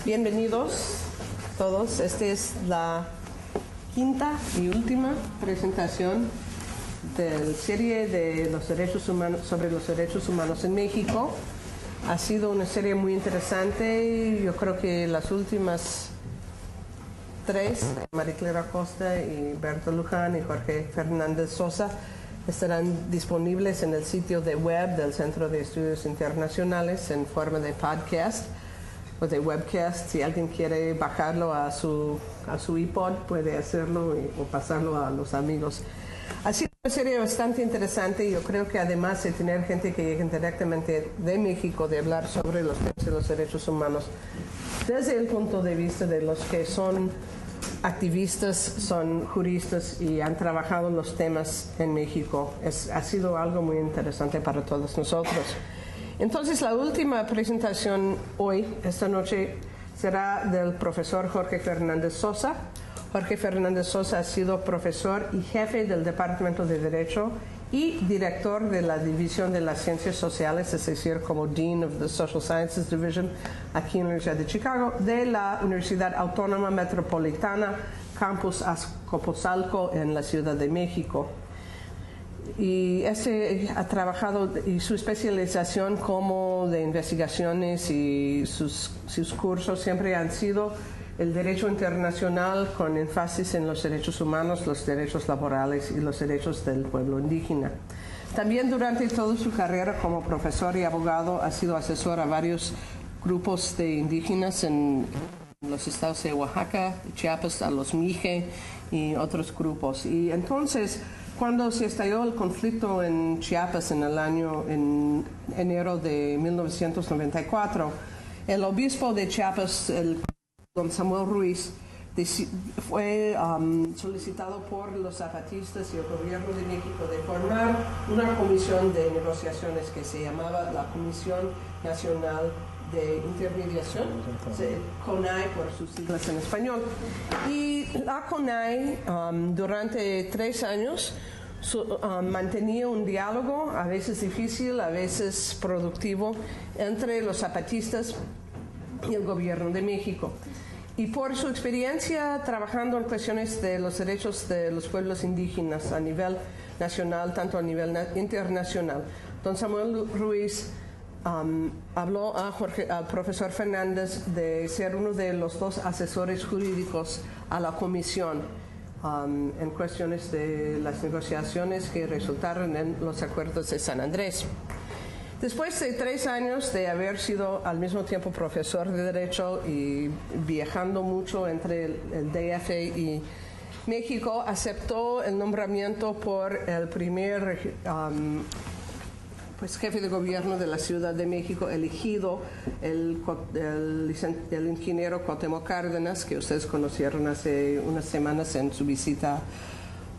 Bienvenidos todos. Esta es la quinta y última presentación de la serie de los derechos humanos, sobre los derechos humanos en México. Ha sido una serie muy interesante. Yo creo que las últimas tres, María Clara Costa y Berto Luján y Jorge Fernández Sosa, estarán disponibles en el sitio de web del Centro de Estudios Internacionales en forma de podcast o de webcast. Si alguien quiere bajarlo a su iPod, puede hacerlo o pasarlo a los amigos. Ha sido una serie bastante interesante. Yo creo que además de tener gente que llega directamente de México, de hablar sobre los temas de los derechos humanos, desde el punto de vista de los que son activistas, son juristas y han trabajado los temas en México. Ha sido algo muy interesante para todos nosotros. Entonces, la última presentación hoy, esta noche, será del profesor Jorge Fernández Sosa. Jorge Fernández Sosa ha sido profesor y jefe del Departamento de Derecho y director de la División de las Ciencias Sociales, es decir, como Dean of the Social Sciences Division, aquí en la Universidad de Chicago, de la Universidad Autónoma Metropolitana, Campus Azcapotzalco, en la Ciudad de México. Y ha trabajado, y su especialización como de investigaciones y sus cursos siempre han sido el derecho internacional con énfasis en los derechos humanos, los derechos laborales y los derechos del pueblo indígena. También durante toda su carrera como profesor y abogado ha sido asesor a varios grupos de indígenas en los estados de Oaxaca, Chiapas, a los Mije y otros grupos. Y entonces, cuando se estalló el conflicto en Chiapas en enero de 1994, el obispo de Chiapas, don Samuel Ruiz, fue solicitado por los zapatistas y el gobierno de México de formar una comisión de negociaciones que se llamaba la Comisión Nacional de Intermediación, CONAI por sus siglas en español. Y la CONAI durante 3 años mantenía un diálogo, a veces difícil, a veces productivo, entre los zapatistas y el gobierno de México. Y por su experiencia trabajando en cuestiones de los derechos de los pueblos indígenas a nivel nacional, tanto a nivel internacional, don Samuel Ruiz habló al profesor Fernández de ser uno de los 2 asesores jurídicos a la comisión en cuestiones de las negociaciones que resultaron en los acuerdos de San Andrés. Después de 3 años de haber sido al mismo tiempo profesor de Derecho y viajando mucho entre el DF y México, aceptó el nombramiento por el primer jefe de gobierno de la Ciudad de México elegido, el ingeniero Cuauhtémoc Cárdenas, que ustedes conocieron hace unas semanas en su visita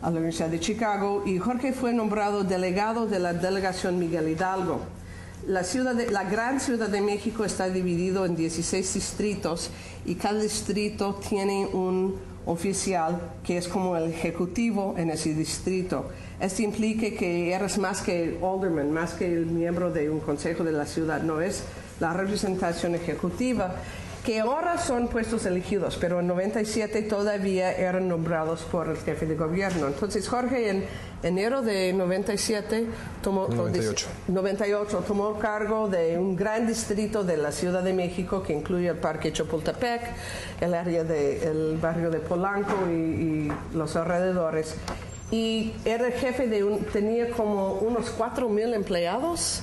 a la Universidad de Chicago, y Jorge fue nombrado delegado de la delegación Miguel Hidalgo. La gran Ciudad de México está dividido en 16 distritos y cada distrito tiene un oficial que es como el ejecutivo en ese distrito. Esto implica que eres más que alderman, más que el miembro de un consejo de la ciudad, no es la representación ejecutiva, que ahora son puestos elegidos, pero en 97 todavía eran nombrados por el jefe de gobierno. Entonces Jorge en enero de 98 tomó cargo de un gran distrito de la Ciudad de México que incluye el Parque Chapultepec, el área del barrio de Polanco y los alrededores. Y era jefe tenía como unos 4,000 empleados.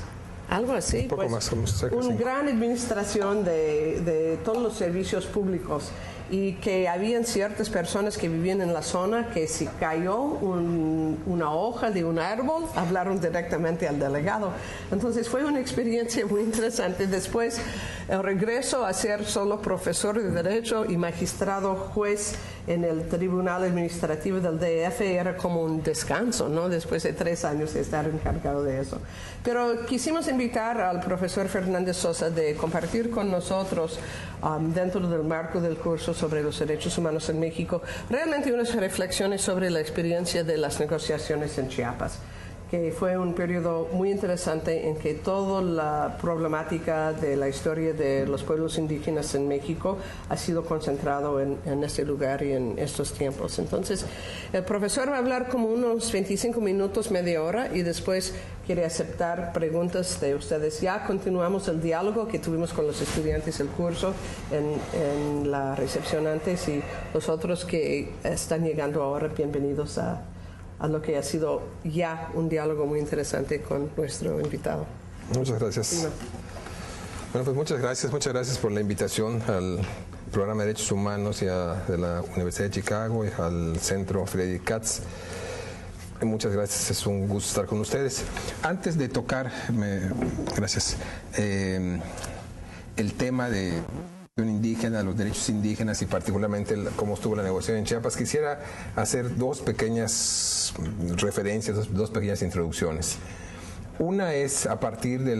Algo así, un poco más, una gran administración de todos los servicios públicos, y que habían ciertas personas que vivían en la zona que si cayó una hoja de un árbol, hablaron directamente al delegado. Entonces fue una experiencia muy interesante. Después el regreso a ser solo profesor de Derecho y magistrado juez en el Tribunal Administrativo del DF era como un descanso, ¿no? Después de 3 años de estar encargado de eso. Pero quisimos invitar al profesor Fernández Sosa de compartir con nosotros, dentro del marco del curso sobre los derechos humanos en México, realmente unas reflexiones sobre la experiencia de las negociaciones en Chiapas, que fue un periodo muy interesante en que toda la problemática de la historia de los pueblos indígenas en México ha sido concentrado en este lugar y en estos tiempos. Entonces, el profesor va a hablar como unos 25 minutos, media hora, y después quiere aceptar preguntas de ustedes. Ya continuamos el diálogo que tuvimos con los estudiantes del curso en la recepción antes, y los otros que están llegando ahora, bienvenidos a lo que ha sido ya un diálogo muy interesante con nuestro invitado. Muchas gracias. Bueno, pues muchas gracias por la invitación al Programa de Derechos Humanos de la Universidad de Chicago y al Centro Frederick Katz. Muchas gracias, es un gusto estar con ustedes. Antes de tocar, gracias, el tema de indígena, los derechos indígenas y particularmente cómo estuvo la negociación en Chiapas, quisiera hacer dos pequeñas referencias, dos pequeñas introducciones. Una es a partir de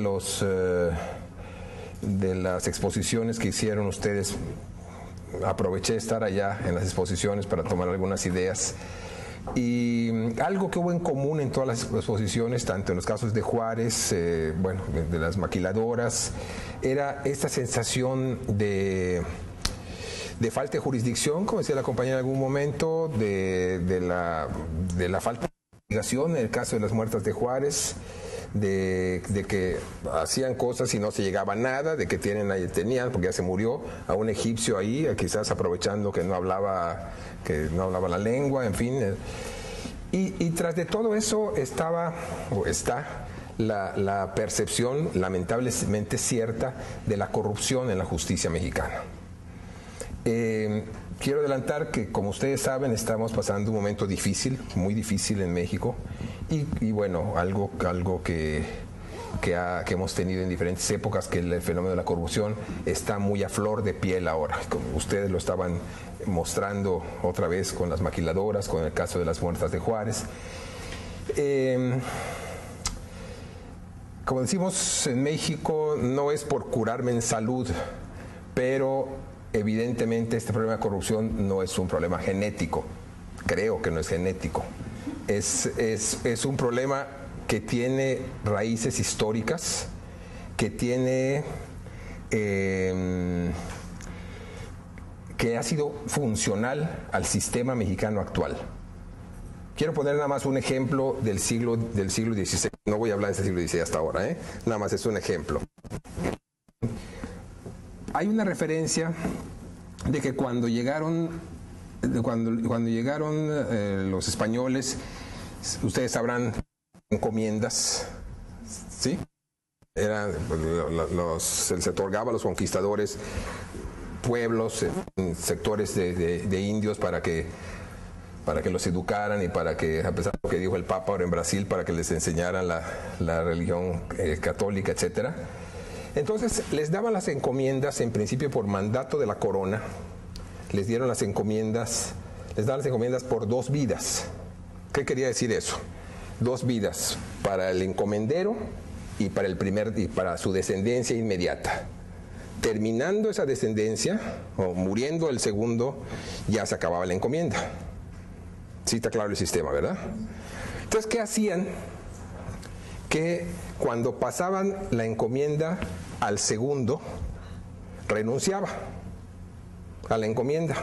las exposiciones que hicieron ustedes. Aproveché estar allá en las exposiciones para tomar algunas ideas. Y algo que hubo en común en todas las exposiciones, tanto en los casos de Juárez, de las maquiladoras, era esta sensación de falta de jurisdicción, como decía la compañera en algún momento, de la falta de investigación en el caso de las muertas de Juárez, de que hacían cosas y no se llegaba a nada, de que tenían, porque ya se murió, a un egipcio ahí, quizás aprovechando que no hablaba la lengua, en fin. Y tras de todo eso está la percepción lamentablemente cierta de la corrupción en la justicia mexicana. Quiero adelantar que, como ustedes saben, estamos pasando un momento difícil, muy difícil en México, y bueno, algo que hemos tenido en diferentes épocas, que el fenómeno de la corrupción está muy a flor de piel ahora, como ustedes lo estaban mostrando otra vez con las maquiladoras, con el caso de las muertas de Juárez. Como decimos en México, no es por curarme en salud, pero evidentemente este problema de corrupción no es un problema genético. Creo que no es genético. Es un problema que tiene raíces históricas, que ha sido funcional al sistema mexicano actual. Quiero poner nada más un ejemplo del siglo XVI. No voy a hablar del siglo XVI hasta ahora, nada más es un ejemplo. Hay una referencia de que cuando llegaron los españoles, ustedes sabrán, encomiendas, ¿sí? Se otorgaba a los conquistadores pueblos, sectores de indios para que los educaran y para que, a pesar de lo que dijo el Papa ahora en Brasil, para que les enseñaran la religión católica, etcétera. Entonces les daban las encomiendas, en principio por mandato de la corona, les daban las encomiendas por 2 vidas. ¿Qué quería decir eso? 2 vidas, para el encomendero y para su descendencia inmediata. Terminando esa descendencia, o muriendo el segundo, ya se acababa la encomienda. Sí está claro el sistema, ¿verdad? Entonces, ¿qué hacían? Que cuando pasaban la encomienda al segundo, renunciaba a la encomienda,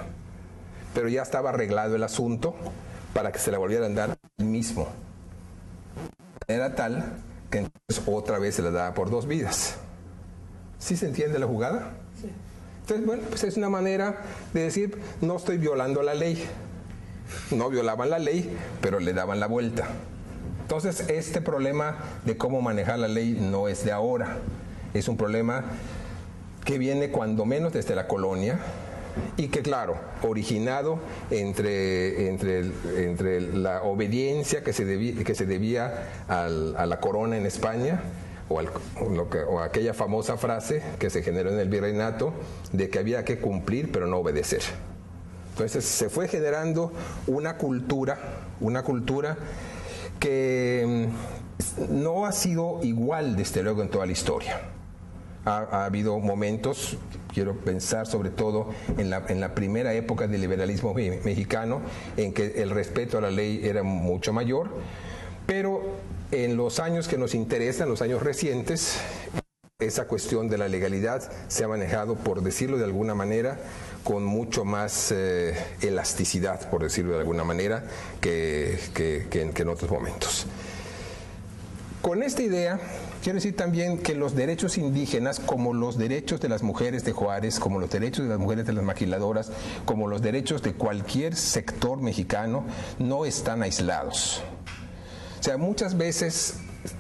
pero ya estaba arreglado el asunto para que se la volvieran a dar el mismo. Era tal que entonces otra vez se la daba por 2 vidas. ¿Sí se entiende la jugada? Sí. Entonces, bueno, pues es una manera de decir, no estoy violando la ley. No violaban la ley, pero le daban la vuelta. Entonces, este problema de cómo manejar la ley no es de ahora. Es un problema que viene cuando menos desde la colonia y que, claro, originado entre la obediencia que se debía a la corona en España, o aquella famosa frase que se generó en el virreinato de que había que cumplir pero no obedecer. Entonces se fue generando una cultura que no ha sido igual, desde luego, en toda la historia. Ha habido momentos, quiero pensar sobre todo en la primera época del liberalismo mexicano, en que el respeto a la ley era mucho mayor, Pero en los años que nos interesan, los años recientes, esa cuestión de la legalidad se ha manejado, por decirlo de alguna manera, con mucho más elasticidad, por decirlo de alguna manera, que en otros momentos. Con esta idea, quiero decir también que los derechos indígenas, como los derechos de las mujeres de Juárez, como los derechos de las mujeres de las maquiladoras, como los derechos de cualquier sector mexicano, no están aislados. O sea, muchas veces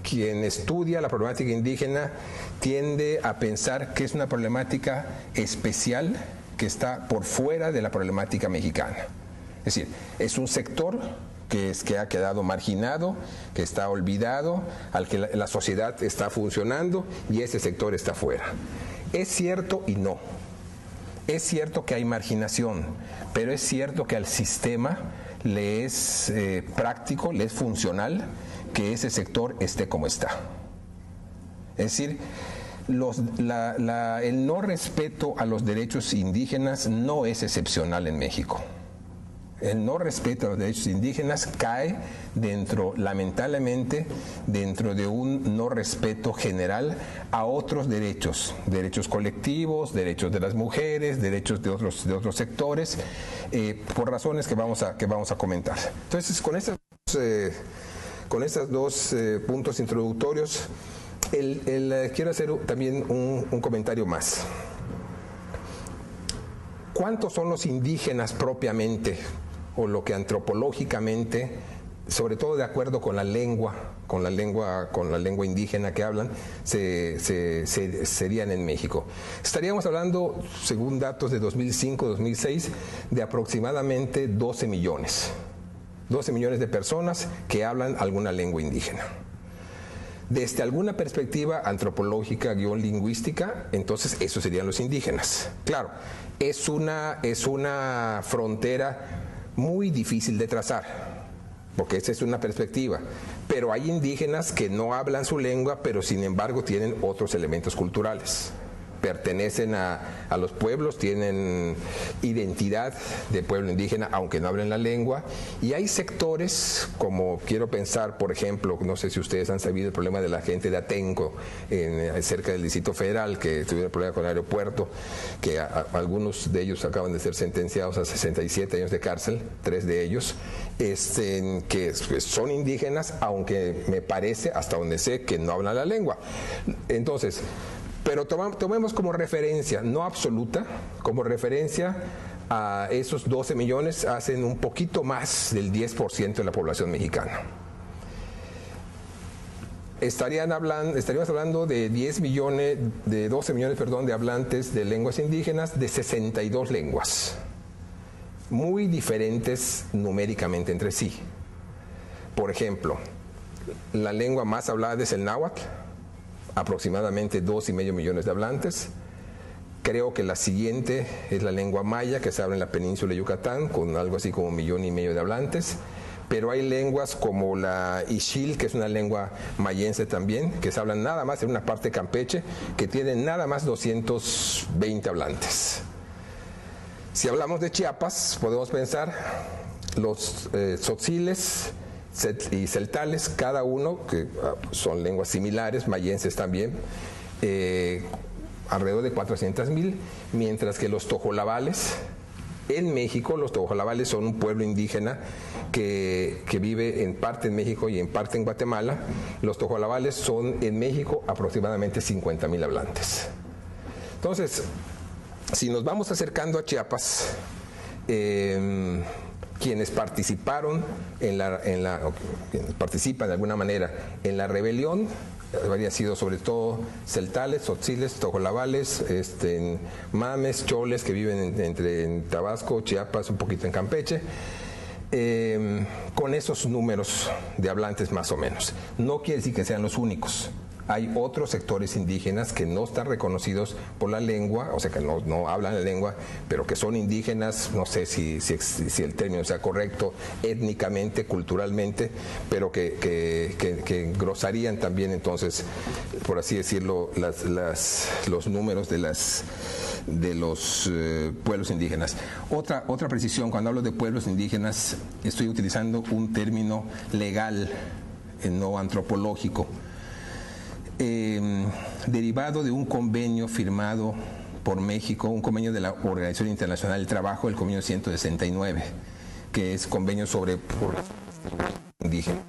quien estudia la problemática indígena tiende a pensar que es una problemática especial que está por fuera de la problemática mexicana. Es decir, es un sector que ha quedado marginado, que está olvidado, al que la sociedad está funcionando y ese sector está fuera. Es cierto y no. Es cierto que hay marginación, pero es cierto que al sistema le es práctico, le es funcional que ese sector esté como está. Es decir, el no respeto a los derechos indígenas no es excepcional en México. El no respeto a los derechos indígenas cae lamentablemente, dentro de un no respeto general a otros derechos, derechos colectivos, derechos de las mujeres, derechos de otros sectores, por razones que vamos a comentar. Entonces, con estos dos puntos introductorios, quiero hacer también un comentario más. ¿Cuántos son los indígenas propiamente, o lo que antropológicamente, sobre todo de acuerdo con la lengua indígena que hablan, serían en México? Estaríamos hablando, según datos de 2005-2006, de aproximadamente 12 millones de personas que hablan alguna lengua indígena. Desde alguna perspectiva antropológica, lingüística, entonces esos serían los indígenas. Claro, es una frontera muy difícil de trazar, porque esa es una perspectiva, pero hay indígenas que no hablan su lengua, pero sin embargo tienen otros elementos culturales. Pertenecen a los pueblos, tienen identidad de pueblo indígena, aunque no hablen la lengua, y hay sectores, como quiero pensar, por ejemplo, no sé si ustedes han sabido el problema de la gente de Atenco, cerca del Distrito Federal, que tuvieron problema con el aeropuerto, que algunos de ellos acaban de ser sentenciados a 67 años de cárcel, 3 de ellos, que son indígenas, aunque me parece, hasta donde sé, que no hablan la lengua. Entonces, pero tomemos como referencia, no absoluta, como referencia a esos 12 millones, hacen un poquito más del 10% de la población mexicana. Estaríamos hablando de 12 millones, de hablantes de lenguas indígenas, de 62 lenguas, muy diferentes numéricamente entre sí. Por ejemplo, la lengua más hablada es el náhuatl, aproximadamente 2,5 millones de hablantes. Creo que la siguiente es la lengua maya, que se habla en la península de Yucatán, con algo así como 1,5 millones de hablantes. Pero hay lenguas como la ixil, que es una lengua mayense también, que se hablan nada más en una parte de Campeche, que tiene nada más 220 hablantes. Si hablamos de Chiapas, podemos pensar los tzotziles y celtales, cada uno, que son lenguas similares, mayenses también, alrededor de 400,000, mientras que los tojolabales, en México, los tojolabales son un pueblo indígena que vive en parte en México y en parte en Guatemala. Los tojolabales son en México aproximadamente 50,000 hablantes. Entonces, si nos vamos acercando a Chiapas, quienes participaron quienes participan de alguna manera en la rebelión, habría sido sobre todo celtales, tzotziles, tojolabales, mames, choles, que viven en Tabasco, Chiapas, un poquito en Campeche, con esos números de hablantes más o menos. No quiere decir que sean los únicos. Hay otros sectores indígenas que no están reconocidos por la lengua, o sea que no hablan la lengua, pero que son indígenas, no sé si el término sea correcto, étnicamente, culturalmente, pero que engrosarían también entonces, por así decirlo, los números de los pueblos indígenas. Otra precisión: cuando hablo de pueblos indígenas, estoy utilizando un término legal no antropológico, derivado de un convenio firmado por México, un convenio de la Organización Internacional del Trabajo, el convenio 169, que es convenio sobre indígena.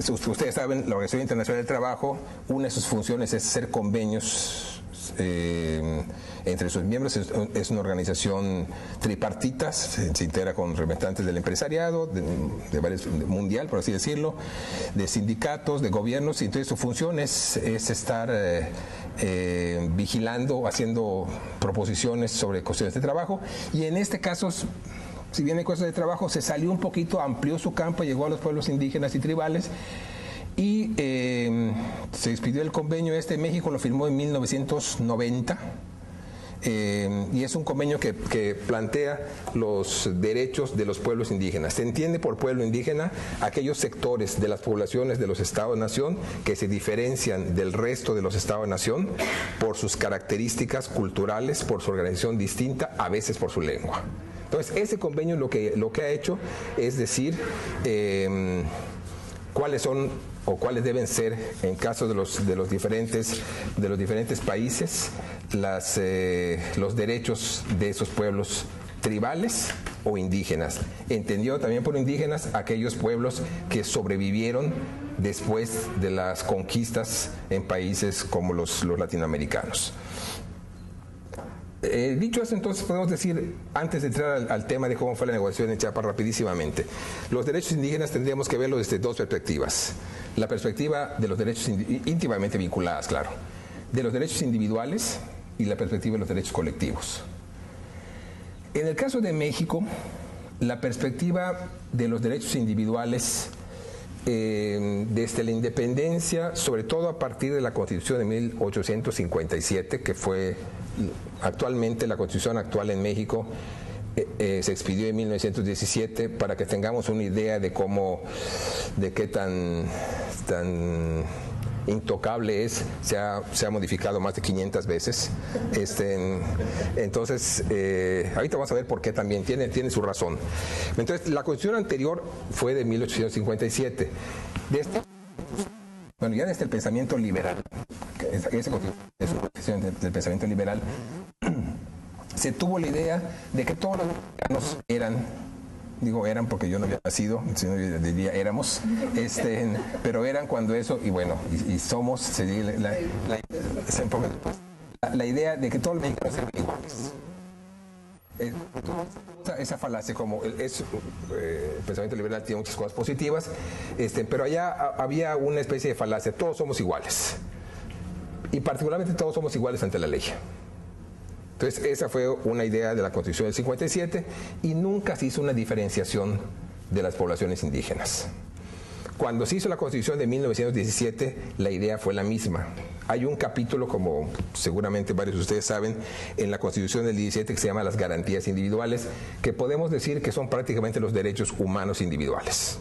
Ustedes saben, la Organización Internacional del Trabajo, una de sus funciones es hacer convenios entre sus miembros. Es una organización tripartita, se integra con representantes del empresariado, mundial, por así decirlo, de sindicatos, de gobiernos, y entonces su función es estar vigilando, haciendo proposiciones sobre cuestiones de trabajo, y en este caso, si bien en cosas de trabajo, se salió un poquito, amplió su campo, llegó a los pueblos indígenas y tribales, y se expidió el convenio México lo firmó en 1990, y es un convenio que plantea los derechos de los pueblos indígenas. Se entiende por pueblo indígena aquellos sectores de las poblaciones de los estados-nación que se diferencian del resto de los estados-nación por sus características culturales, por su organización distinta, a veces por su lengua. Entonces, ese convenio lo que ha hecho es decir cuáles son o cuáles deben ser, en caso de los diferentes países, los derechos de esos pueblos tribales o indígenas. Entendido también por indígenas aquellos pueblos que sobrevivieron después de las conquistas en países como los latinoamericanos. Dicho eso, entonces podemos decir, antes de entrar al tema de cómo fue la negociación en Chiapas, rapidísimamente, los derechos indígenas tendríamos que verlos desde dos perspectivas. La perspectiva de los derechos íntimamente vinculadas, claro, de los derechos individuales y la perspectiva de los derechos colectivos. En el caso de México, la perspectiva de los derechos individuales desde la independencia, sobre todo a partir de la Constitución de 1857, que fue actualmente la Constitución actual en México, se expidió en 1917, para que tengamos una idea de qué tan intocable es. Se ha modificado más de 500 veces. Entonces, ahorita vamos a ver por qué también, tiene su razón. Entonces, la Constitución anterior fue de 1857. Ya desde el pensamiento liberal, esa Constitución es una Constitución del pensamiento liberal, se tuvo la idea de que todos los mexicanos eran porque yo no había nacido, sino diría éramos, pero eran cuando eso, y bueno, y somos, la idea de que todos los mexicanos eran iguales. Esa falacia, como el pensamiento liberal tiene muchas cosas positivas, pero allá había una especie de falacia: todos somos iguales, y particularmente todos somos iguales ante la ley. Entonces, esa fue una idea de la Constitución del 57, y nunca se hizo una diferenciación de las poblaciones indígenas. Cuando se hizo la Constitución de 1917, la idea fue la misma. Hay un capítulo, como seguramente varios de ustedes saben, en la Constitución del 17 que se llama las garantías individuales, que podemos decir que son prácticamente los derechos humanos individuales.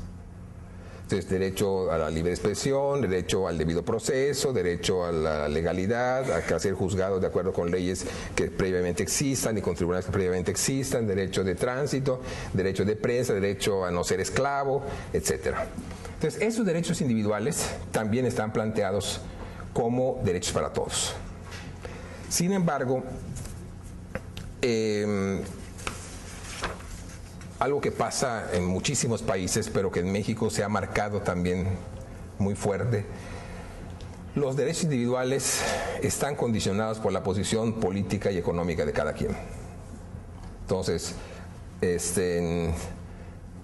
Entonces, derecho a la libre expresión, derecho al debido proceso, derecho a la legalidad, a ser juzgados de acuerdo con leyes que previamente existan y con tribunales que previamente existan, derecho de tránsito, derecho de prensa, derecho a no ser esclavo, etc. Entonces, esos derechos individuales también están planteados como derechos para todos. Sin embargo, algo que pasa en muchísimos países, pero que en México se ha marcado también muy fuerte: los derechos individuales están condicionados por la posición política y económica de cada quien. Entonces,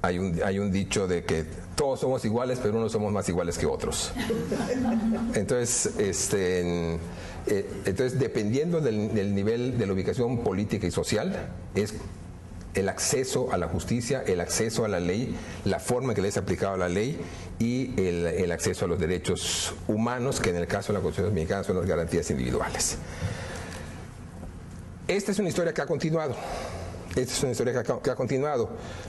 hay un dicho de que todos somos iguales, pero unos somos más iguales que otros. Entonces, dependiendo del nivel de la ubicación política y social, es el acceso a la justicia, el acceso a la ley, la forma en que le es aplicado la ley, y el acceso a los derechos humanos, que en el caso de la Constitución mexicana son las garantías individuales. Esta es una historia que ha continuado.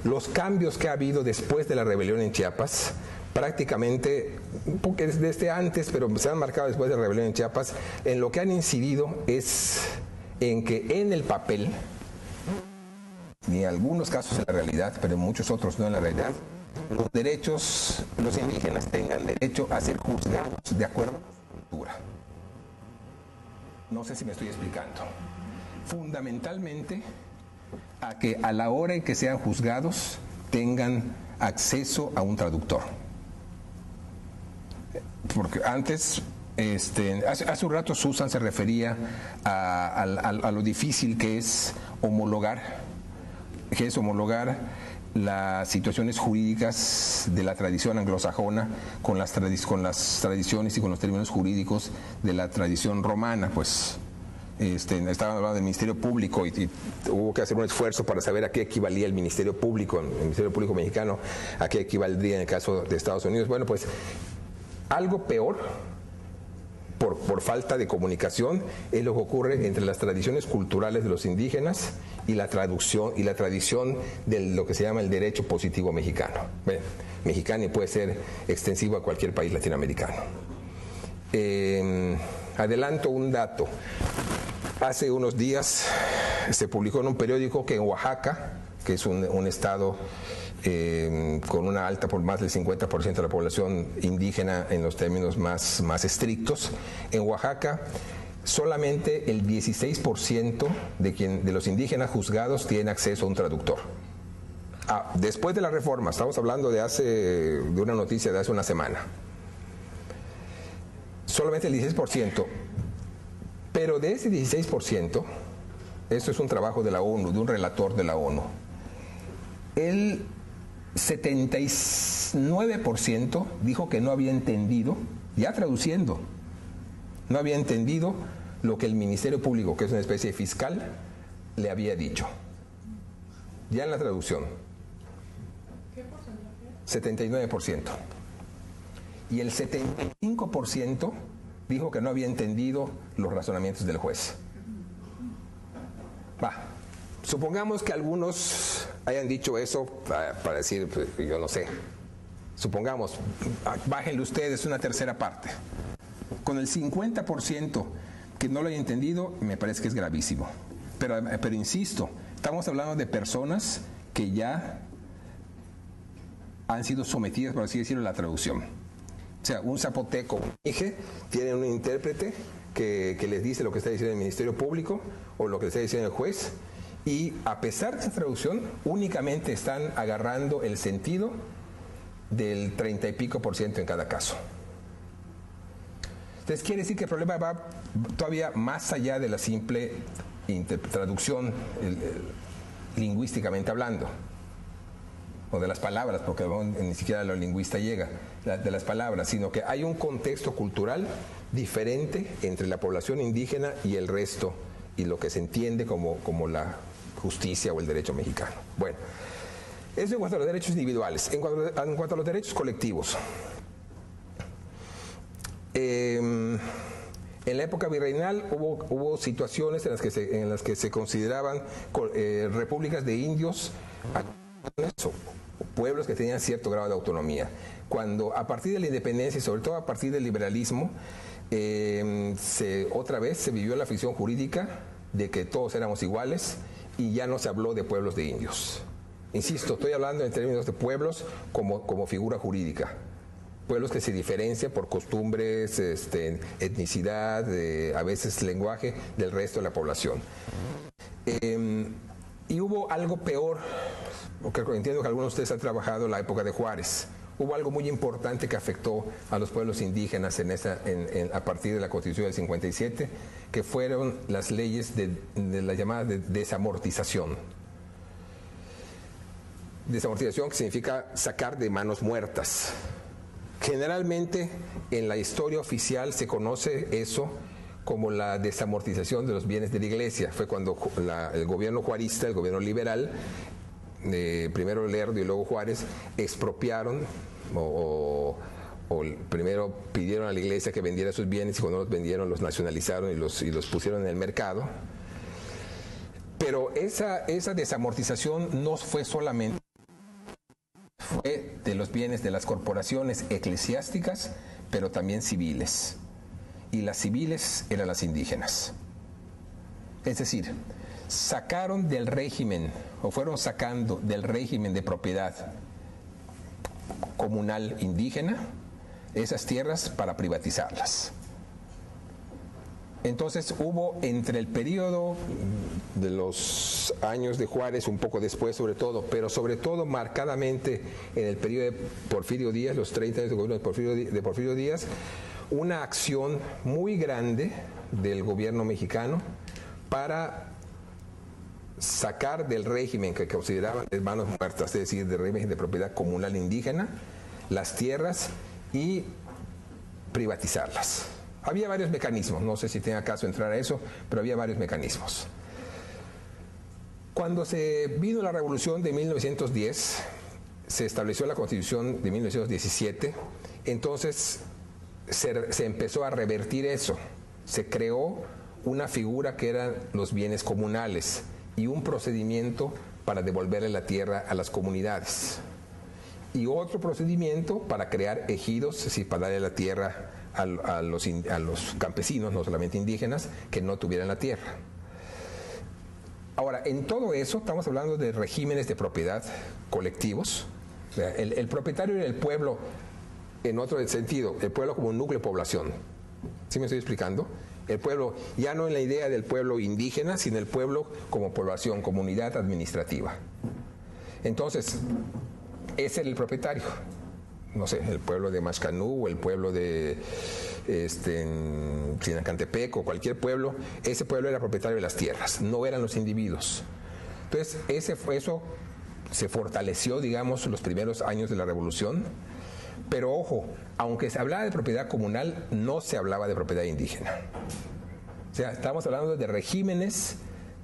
Los cambios que ha habido después de la rebelión en Chiapas, prácticamente, porque desde antes, pero se han marcado después de la rebelión en Chiapas, en lo que han incidido es en que en el papel, ni en algunos casos en la realidad, pero en muchos otros no en la realidad, los indígenas tengan derecho a ser juzgados de acuerdo a su cultura. No sé si me estoy explicando. Fundamentalmente a que a la hora en que sean juzgados tengan acceso a un traductor. Porque antes, hace un rato Susan se refería a lo difícil que es homologar las situaciones jurídicas de la tradición anglosajona con las tradiciones y con los términos jurídicos de la tradición romana, pues. Estaban hablando del Ministerio Público y hubo que hacer un esfuerzo para saber a qué equivalía el Ministerio Público mexicano, a qué equivaldría en el caso de Estados Unidos. Bueno, pues algo peor, por falta de comunicación, es lo que ocurre entre las tradiciones culturales de los indígenas y la tradición de lo que se llama el derecho positivo mexicano. Bueno, mexicano y puede ser extensivo a cualquier país latinoamericano. Adelanto un dato. Hace unos días se publicó en un periódico que en Oaxaca, que es un estado con una alta por más del 50% de la población indígena en los términos más estrictos, en Oaxaca solamente el 16% de los indígenas juzgados tienen acceso a un traductor. Después de la reforma, estamos hablando de una noticia de hace una semana. Solamente el 16%. Pero de ese 16%, esto es un trabajo de la ONU, de un relator de la ONU, el 79% dijo que no había entendido, ya traduciendo, no había entendido lo que el Ministerio Público, que es una especie de fiscal, le había dicho. Ya en la traducción. ¿Qué porcentaje? 79%. Y el 75% dijo que no había entendido los razonamientos del juez. Supongamos que algunos hayan dicho eso para decir, pues, yo no sé. Supongamos, bájenle ustedes una tercera parte. Con el 50% que no lo haya entendido, me parece que es gravísimo. Pero insisto, estamos hablando de personas que ya han sido sometidas, por así decirlo, a la traducción. O sea, un zapoteco, un mije, tienen un intérprete que les dice lo que está diciendo el Ministerio Público o lo que está diciendo el juez, y a pesar de esa traducción, únicamente están agarrando el sentido del 30 y pico % en cada caso. Entonces quiere decir que el problema va todavía más allá de la simple traducción lingüísticamente hablando, o de las palabras, porque ni siquiera la lingüista llega, de las palabras, sino que hay un contexto cultural diferente entre la población indígena y el resto, y lo que se entiende como la justicia o el derecho mexicano. Bueno, eso en cuanto a los derechos individuales. En cuanto a los derechos colectivos, en la época virreinal hubo situaciones en las que se consideraban repúblicas de indios, pueblos que tenían cierto grado de autonomía. Cuando a partir de la independencia y sobre todo a partir del liberalismo, otra vez se vivió la ficción jurídica de que todos éramos iguales y ya no se habló de pueblos de indios. Insisto, estoy hablando en términos de pueblos como figura jurídica. Pueblos que se diferencian por costumbres, etnicidad, a veces lenguaje del resto de la población. Y hubo algo peor, porque entiendo que algunos de ustedes han trabajado en la época de Juárez. Hubo algo muy importante que afectó a los pueblos indígenas a partir de la Constitución del 57, que fueron las leyes de la llamada desamortización. Desamortización, que significa sacar de manos muertas. Generalmente en la historia oficial se conoce eso como la desamortización de los bienes de la iglesia. Fue cuando el gobierno juarista, el gobierno liberal, primero Lerdo y luego Juárez, expropiaron o primero pidieron a la iglesia que vendiera sus bienes, y cuando los vendieron los nacionalizaron y los pusieron en el mercado. Pero esa desamortización no fue solamente de los bienes de las corporaciones eclesiásticas, pero también civiles. Y las civiles eran las indígenas. Es decir, sacaron del régimen, o fueron sacando del régimen de propiedad comunal indígena esas tierras para privatizarlas. Entonces hubo entre el periodo de los años de Juárez, un poco después sobre todo, pero sobre todo marcadamente en el periodo de Porfirio Díaz, los 30 años de gobierno de Porfirio Díaz, una acción muy grande del gobierno mexicano para sacar del régimen que consideraban de manos muertas, es decir, del régimen de propiedad comunal indígena, las tierras y privatizarlas. Había varios mecanismos, no sé si tenga caso entrar a eso, pero había varios mecanismos. Cuando se vino la revolución de 1910, se estableció la Constitución de 1917, entonces se empezó a revertir eso. Se creó una figura que eran los bienes comunales y un procedimiento para devolverle la tierra a las comunidades. Y otro procedimiento para crear ejidos, es decir, para darle la tierra a los campesinos, no solamente indígenas, que no tuvieran la tierra. Ahora, en todo eso estamos hablando de regímenes de propiedad colectivos. O sea, el propietario era el pueblo, en otro sentido, el pueblo como un núcleo de población. ¿Sí me estoy explicando? El pueblo, ya no en la idea del pueblo indígena, sino el pueblo como población, comunidad administrativa. Entonces, ese era el propietario. No sé, el pueblo de Mascanú o el pueblo de Sinacantepec o cualquier pueblo, ese pueblo era propietario de las tierras, no eran los individuos. Entonces, eso se fortaleció, digamos, los primeros años de la Revolución, pero ojo, aunque se hablaba de propiedad comunal, no se hablaba de propiedad indígena. O sea, estamos hablando de regímenes,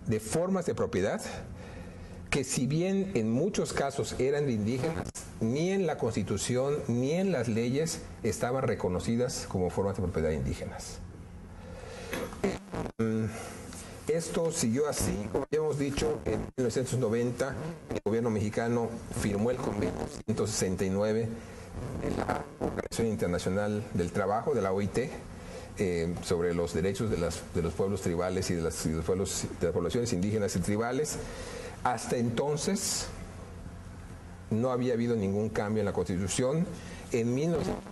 de formas de propiedad, que si bien en muchos casos eran de indígenas, ni en la Constitución ni en las leyes estaban reconocidas como formas de propiedad indígenas. Esto siguió así, como ya hemos dicho, en 1990 el gobierno mexicano firmó el convenio 169 de la Organización Internacional del Trabajo, de la OIT, sobre los derechos de los pueblos tribales y de las poblaciones indígenas y tribales. Hasta entonces no había habido ningún cambio en la Constitución. En 1900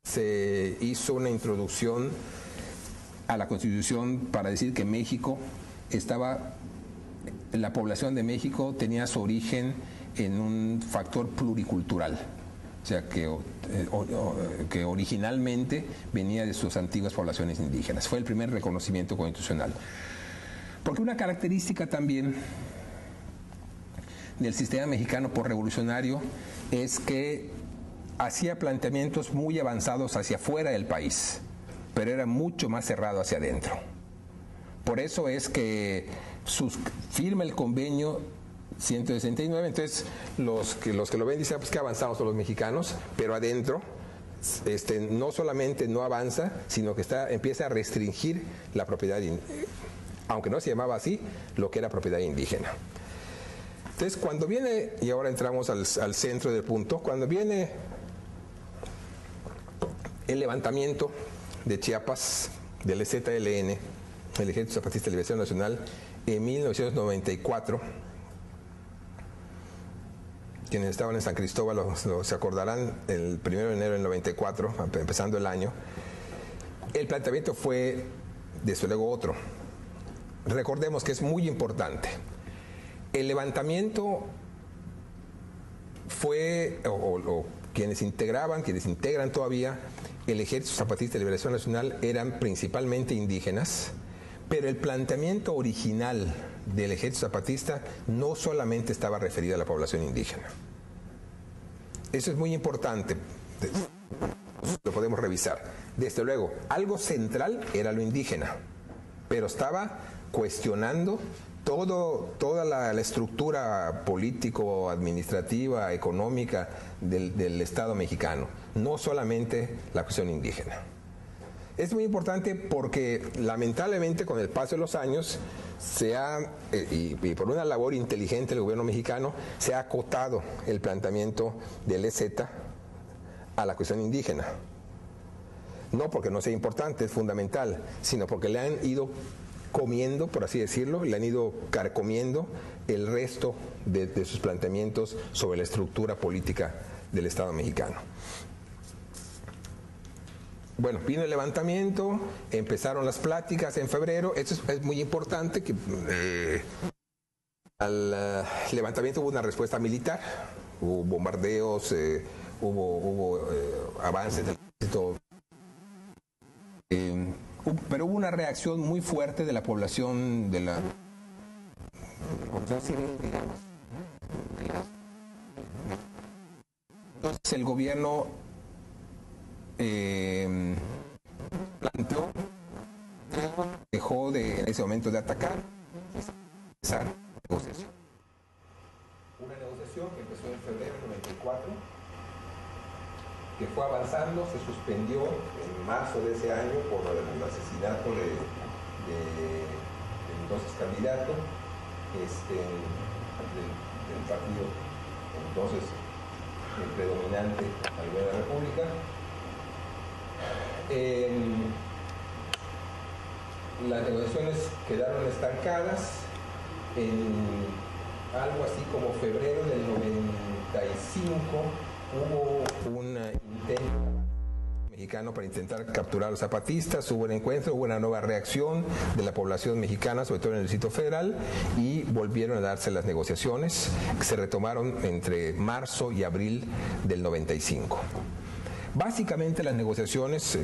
se hizo una introducción a la Constitución para decir que México la población de México tenía su origen en un factor pluricultural. O sea, que originalmente venía de sus antiguas poblaciones indígenas. Fue el primer reconocimiento constitucional. Porque una característica también del sistema mexicano por revolucionario es que hacía planteamientos muy avanzados hacia afuera del país, pero era mucho más cerrado hacia adentro. Por eso es que firma el convenio 169, entonces los que lo ven dicen, pues que avanzamos los mexicanos, pero adentro no solamente no avanza, sino que empieza a restringir la propiedad, aunque no se llamaba así, lo que era propiedad indígena. Entonces, cuando viene, y ahora entramos al centro del punto, cuando viene el levantamiento de Chiapas, del EZLN, el Ejército Zapatista de Liberación Nacional, en 1994, quienes estaban en San Cristóbal se acordarán, el 1 de enero del 94, empezando el año, el planteamiento fue, desde luego, otro. Recordemos que es muy importante. El levantamiento fue, o quienes integran todavía el Ejército Zapatista de Liberación Nacional eran principalmente indígenas, pero el planteamiento original del Ejército Zapatista no solamente estaba referido a la población indígena. Eso es muy importante, lo podemos revisar. Desde luego, algo central era lo indígena, pero estaba cuestionando toda la estructura político, administrativa, económica del Estado mexicano, no solamente la cuestión indígena. Es muy importante porque lamentablemente con el paso de los años y por una labor inteligente del gobierno mexicano se ha acotado el planteamiento del EZ a la cuestión indígena. No porque no sea importante, es fundamental, sino porque le han ido comiendo, por así decirlo, le han ido carcomiendo el resto de sus planteamientos sobre la estructura política del Estado mexicano. Bueno, vino el levantamiento, empezaron las pláticas en febrero. Esto es muy importante que al levantamiento hubo una respuesta militar, hubo bombardeos, hubo avances del ejército, pero hubo una reacción muy fuerte de la población de la civil, digamos. Entonces el gobierno planteó, dejó en ese momento de atacar, empezar negociación. Una negociación que empezó en febrero de 94, que fue avanzando, se suspendió en marzo de ese año por el asesinato del entonces candidato del partido entonces predominante a nivel de la República. Las negociaciones quedaron estancadas en algo así como febrero del 95. Hubo un intento mexicano para intentar capturar a los zapatistas, hubo un encuentro, hubo una nueva reacción de la población mexicana, sobre todo en el Distrito Federal, y volvieron a darse las negociaciones que se retomaron entre marzo y abril del 95. Básicamente las negociaciones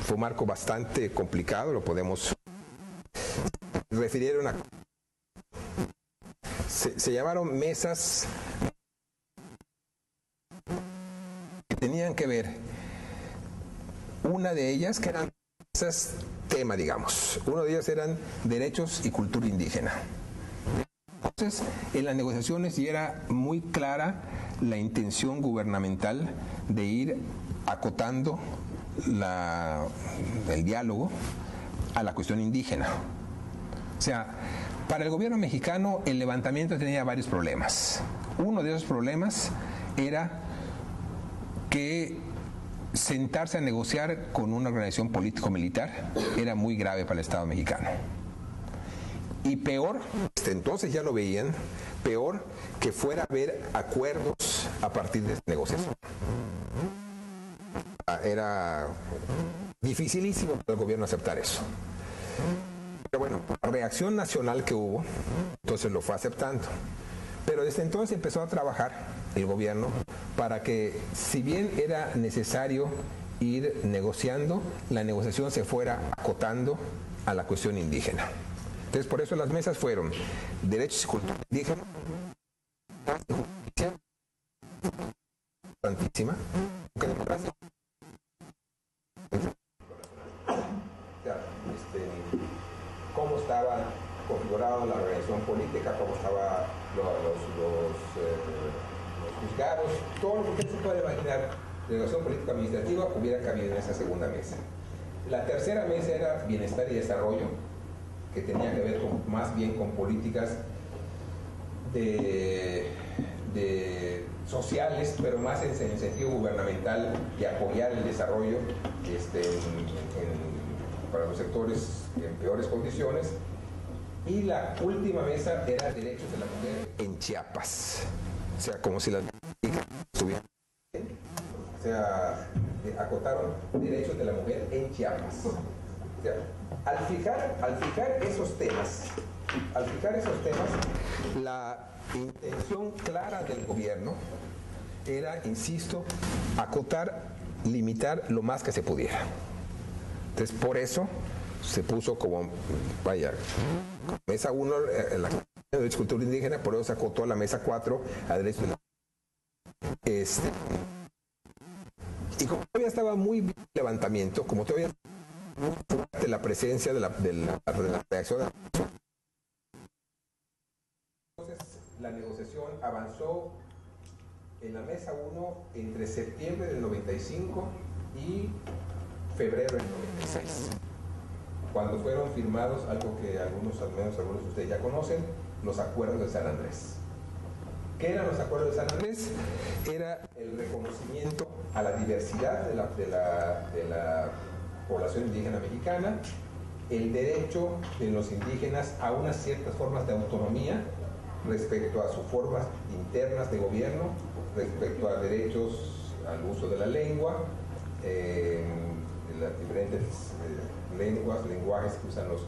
fue un marco bastante complicado, lo podemos refirieron a se llamaron mesas que tenían que ver, una de ellas que eran mesas tema, digamos, uno de ellas eran derechos y cultura indígena. Entonces, en las negociaciones ya era muy clara la intención gubernamental de ir acotando el diálogo a la cuestión indígena. O sea, para el gobierno mexicano el levantamiento tenía varios problemas. Uno de esos problemas era que sentarse a negociar con una organización político-militar era muy grave para el Estado mexicano. Y peor, entonces ya lo veían, peor que fuera a haber acuerdos a partir de esta negociación. Era dificilísimo para el gobierno aceptar eso. Pero bueno, la reacción nacional que hubo, entonces lo fue aceptando. Pero desde entonces empezó a trabajar el gobierno para que, si bien era necesario ir negociando, la negociación se fuera acotando a la cuestión indígena. Entonces, por eso las mesas fueron derechos y cultura indígena, justicia, tantísima, democracia. Cómo estaba configurada la organización política, cómo estaban los juzgados, todo lo que usted se puede imaginar de organización política administrativa hubiera cabido en esa segunda mesa. La tercera mesa era bienestar y desarrollo, que tenía que ver más bien con políticas sociales, pero más en sentido gubernamental, de apoyar el desarrollo para los sectores en peores condiciones. Y la última mesa era derechos de la mujer en Chiapas. O sea, como si las estuvieran. O sea, acotaron derechos de la mujer en Chiapas. O sea, al fijar esos temas, la intención clara del gobierno era, insisto, acotar, limitar lo más que se pudiera. Entonces, por eso se puso como, mesa 1, la de cultura indígena, por eso se acotó a la mesa 4 a derechos de la y como todavía estaba muy bien el levantamiento, como todavía muy fuerte la presencia de la reacción, entonces la negociación avanzó en la mesa 1 entre septiembre del 95 y febrero del 96, cuando fueron firmados algo que al menos algunos de ustedes ya conocen, los acuerdos de San Andrés. ¿Qué eran los acuerdos de San Andrés? Era el reconocimiento a la diversidad de la población indígena mexicana, el derecho de los indígenas a unas ciertas formas de autonomía respecto a sus formas internas de gobierno, respecto a derechos al uso de la lengua, las diferentes lenguajes que usan los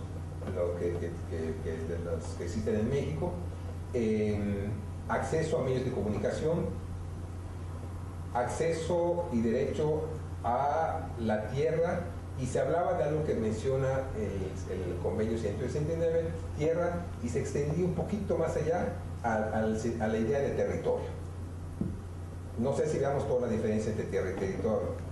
que existen en México, acceso a medios de comunicación, acceso y derecho a la tierra, y se hablaba de algo que menciona el convenio 169, tierra, y se extendía un poquito más allá a la idea de territorio. No sé si veamos toda la diferencia entre tierra y territorio.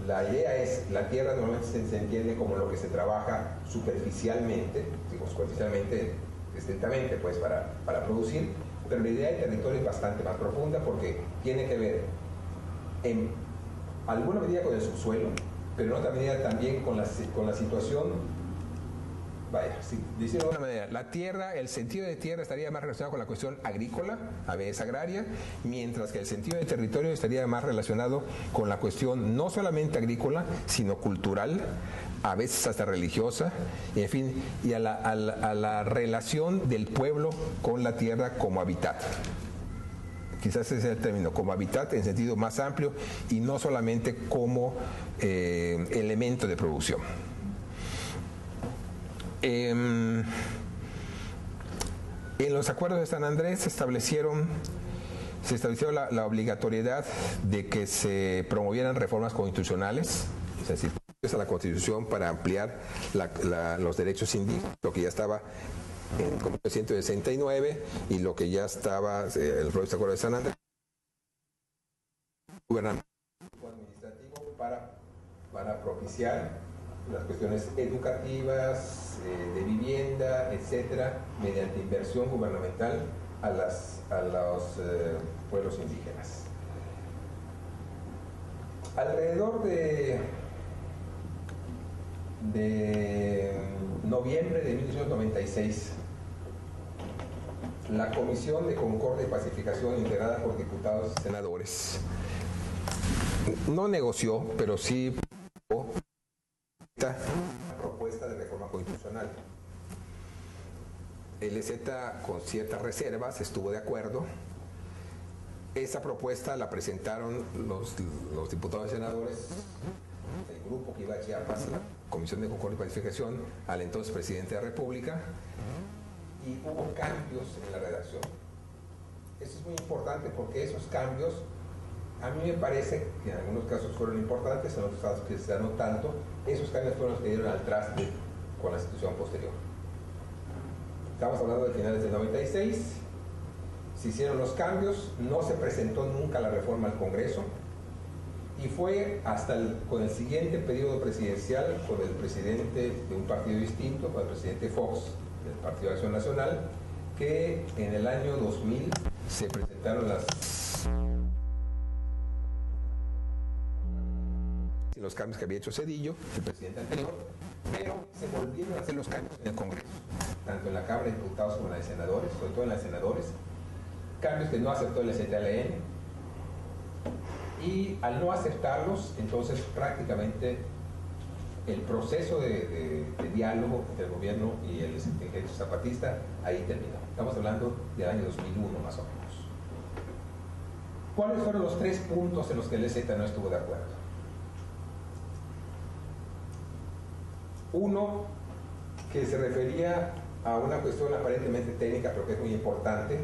La idea es, la tierra normalmente se entiende como lo que se trabaja superficialmente, digo superficialmente, estrictamente, pues para producir, pero la idea del territorio es bastante más profunda porque tiene que ver en alguna medida con el subsuelo, pero en otra medida también con la situación. Vaya, si diciendo de una manera, la tierra, el sentido de tierra estaría más relacionado con la cuestión agrícola, a veces agraria, mientras que el sentido de territorio estaría más relacionado con la cuestión no solamente agrícola, sino cultural, a veces hasta religiosa, y en fin, y a la relación del pueblo con la tierra como hábitat. Quizás ese es el término, como hábitat en sentido más amplio y no solamente como elemento de producción. En los acuerdos de San Andrés se estableció la obligatoriedad de que se promovieran reformas constitucionales, es decir, a la Constitución para ampliar los derechos indígenas, lo que ya estaba en 1969 y lo que ya estaba el acuerdo de San Andrés, gubernamental administrativo para propiciar las cuestiones educativas, de vivienda, etcétera, mediante inversión gubernamental a los pueblos indígenas. Alrededor de noviembre de 1996, la Comisión de Concordia y Pacificación, integrada por diputados y senadores, no negoció, pero sí la propuesta de reforma constitucional. El EZ, con ciertas reservas, estuvo de acuerdo. Esa propuesta la presentaron los diputados y senadores, el grupo que iba a Chiapas, la Comisión de Concordia y Pacificación, al entonces presidente de la República, y hubo cambios en la redacción. Eso es muy importante porque esos cambios, a mí me parece que en algunos casos fueron importantes, en otros casos quizás no tanto. Esos cambios fueron los que dieron al traste con la situación posterior. Estamos hablando de finales del 96, se hicieron los cambios, no se presentó nunca la reforma al Congreso, y fue hasta con el siguiente periodo presidencial, con el presidente de un partido distinto, con el presidente Fox, del Partido de Acción Nacional, que en el año 2000 se presentaron los cambios que había hecho Zedillo, el presidente anterior, pero se volvieron a hacer los cambios en el Congreso, tanto en la Cámara de Diputados como en la de Senadores, sobre todo en la de Senadores, cambios que no aceptó el ZLN, y al no aceptarlos, entonces prácticamente el proceso de diálogo entre el gobierno y el ejército zapatista ahí terminó. Estamos hablando del año 2001 más o menos. ¿Cuáles fueron los 3 puntos en los que el EZ no estuvo de acuerdo? Uno, que se refería a una cuestión aparentemente técnica, pero que es muy importante,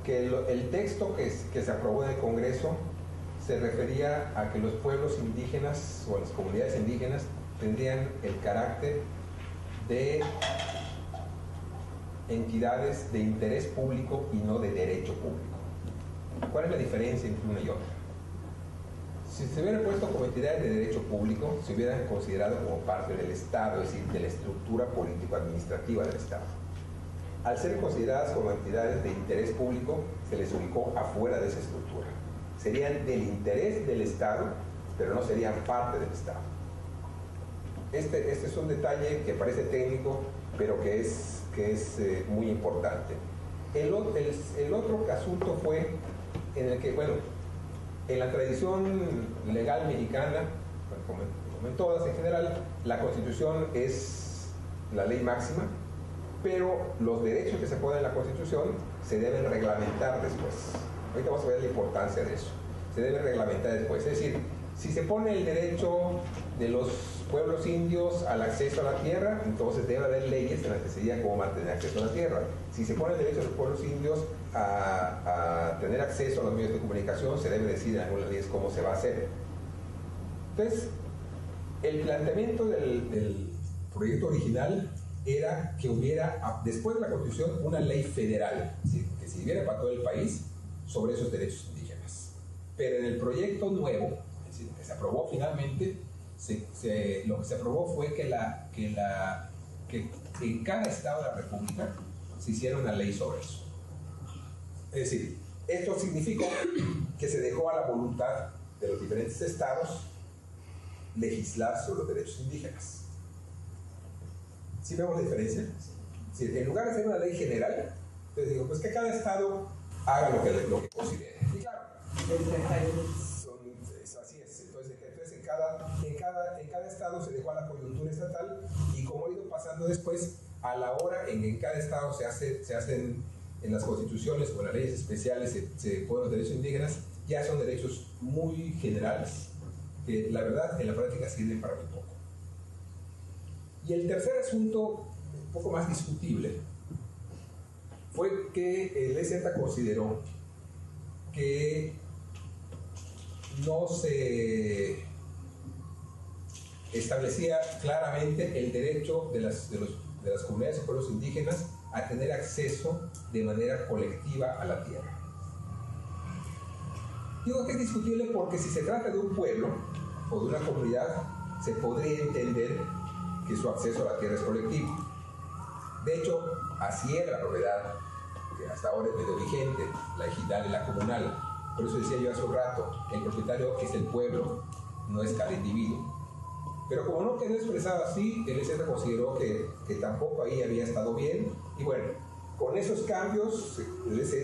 que el texto que se aprobó en el Congreso se refería a que los pueblos indígenas o las comunidades indígenas tendrían el carácter de entidades de interés público y no de derecho público. ¿Cuál es la diferencia entre una y otra? Si se hubieran puesto como entidades de derecho público, se hubieran considerado como parte del Estado, es decir, de la estructura político-administrativa del Estado. Al ser consideradas como entidades de interés público, se les ubicó afuera de esa estructura. Serían del interés del Estado, pero no serían parte del Estado. Este es un detalle que parece técnico, pero que es muy importante. El otro asunto fue en el que, bueno, en la tradición legal mexicana, como en todas en general, la Constitución es la ley máxima pero los derechos que se ponen en la Constitución se deben reglamentar después. Ahorita vamos a ver la importancia de eso. Se debe reglamentar después. Es decir, si se pone el derecho de los pueblos indios al acceso a la tierra, entonces debe haber leyes en las que se diga cómo mantener acceso a la tierra. Si se pone el derecho de los pueblos indios a tener acceso a los medios de comunicación, se debe decir en algunas leyes cómo se va a hacer. Entonces, el planteamiento del proyecto original era que hubiera, después de la Constitución, una ley federal, que se viviera para todo el país sobre esos derechos indígenas. Pero en el proyecto nuevo, es decir, que se aprobó finalmente, lo que se aprobó fue que en cada estado de la República se hiciera una ley sobre eso. Es decir, esto significó que se dejó a la voluntad de los diferentes estados legislar sobre los derechos indígenas. ¿Sí vemos la diferencia? Sí, en lugar de hacer una ley general, entonces digo, pues que cada estado haga lo que considere. Y claro, así es. Entonces en cada estado se dejó a la coyuntura estatal, y como ha ido pasando después, a la hora en cada estado se hacen en las constituciones o en las leyes especiales se ponen los derechos indígenas, ya son derechos muy generales, que la verdad en la práctica sirven para muy poco. Y el tercer asunto, un poco más discutible, fue que el EZ consideró que no se establecía claramente el derecho de las comunidades y pueblos indígenas a tener acceso de manera colectiva a la tierra. Digo que es discutible porque si se trata de un pueblo o de una comunidad, se podría entender que su acceso a la tierra es colectivo. De hecho, así era la propiedad, que hasta ahora es medio vigente, la ejidal y la comunal. Por eso decía yo hace un rato, el propietario es el pueblo, no es cada individuo. Pero como no quedó expresado así, el EZ consideró que tampoco ahí había estado bien, y bueno, con esos cambios, el EZ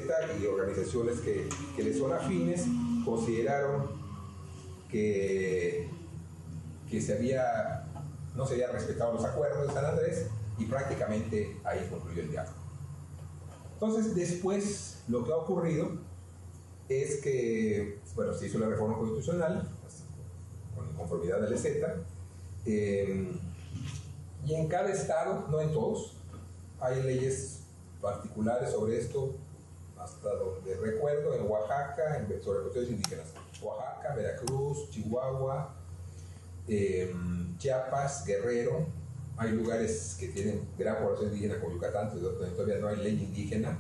y organizaciones que le son afines consideraron que no se habían respetado los acuerdos de San Andrés, y prácticamente ahí concluyó el diálogo. Entonces, después, lo que ha ocurrido es que, bueno, se hizo la reforma constitucional, pues, con conformidad del EZ, y en cada estado, no en todos, hay leyes particulares sobre esto, hasta donde recuerdo, en Oaxaca, sobre cuestiones indígenas. Oaxaca, Veracruz, Chihuahua, Chiapas, Guerrero. Hay lugares que tienen gran población indígena, como Yucatán, donde todavía no hay ley indígena.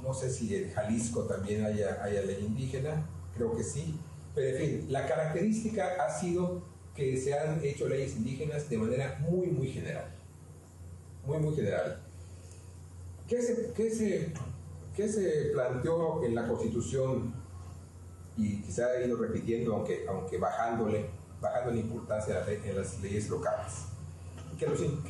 No sé si en Jalisco también haya ley indígena, creo que sí. Pero en fin, la característica ha sido que se han hecho leyes indígenas de manera muy, muy general. Muy, muy general. ¿Qué se planteó en la Constitución? Y quizá ha ido repitiendo, aunque bajándole importancia en las leyes locales. Que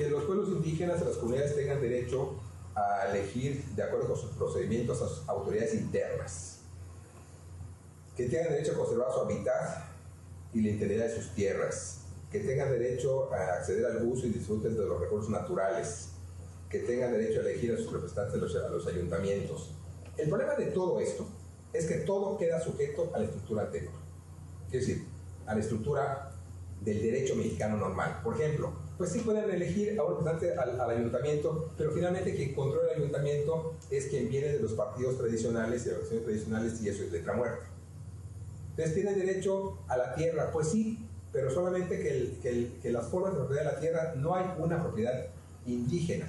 los pueblos indígenas, las comunidades, tengan derecho a elegir, de acuerdo con sus procedimientos, a sus autoridades internas. Que tengan derecho a conservar su hábitat y la integridad de sus tierras. Que tengan derecho a acceder al uso y disfruten de los recursos naturales. Que tengan derecho a elegir a sus representantes a los ayuntamientos. El problema de todo esto es que todo queda sujeto a la estructura anterior. Es decir, a la estructura del derecho mexicano normal. Por ejemplo, pues sí pueden elegir a un representante al ayuntamiento, pero finalmente quien controla el ayuntamiento es quien viene de los partidos tradicionales y de las organizaciones tradicionales, y eso es letra muerta. Entonces, ¿tienen derecho a la tierra? Pues sí, pero solamente que las formas de propiedad de la tierra, no hay una propiedad indígena.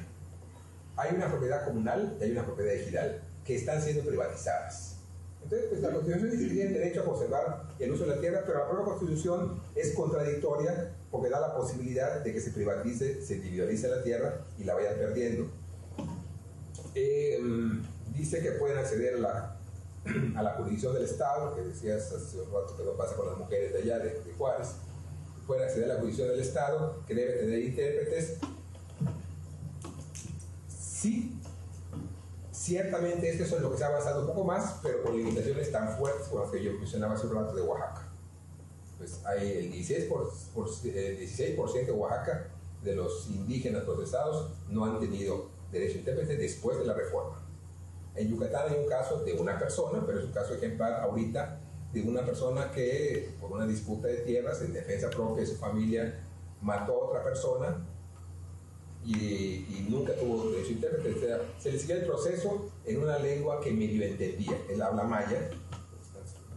Hay una propiedad comunal y hay una propiedad ejidal, que están siendo privatizadas. Entonces, pues la Constitución dice que tienen derecho a conservar el uso de la tierra, pero la propia Constitución es contradictoria porque da la posibilidad de que se privatice, se individualice la tierra y la vayan perdiendo. Dice que pueden acceder a la jurisdicción del Estado, que decías hace un rato que no pasa con las mujeres de allá, de Juárez. Pueden acceder a la jurisdicción del Estado, que debe tener intérpretes. Sí, ciertamente eso es lo que se ha avanzado un poco más, pero con limitaciones tan fuertes como las que yo mencionaba hace un rato de Oaxaca. Pues hay el 16% de Oaxaca de los indígenas procesados no han tenido derecho a intérprete después de la reforma. En Yucatán hay un caso de una persona, pero es un caso ejemplar ahorita, de una persona que por una disputa de tierras en defensa propia de su familia mató a otra persona y nunca tuvo derecho a intérprete. O sea, se le siguió el proceso en una lengua que medio entendía. Él habla maya,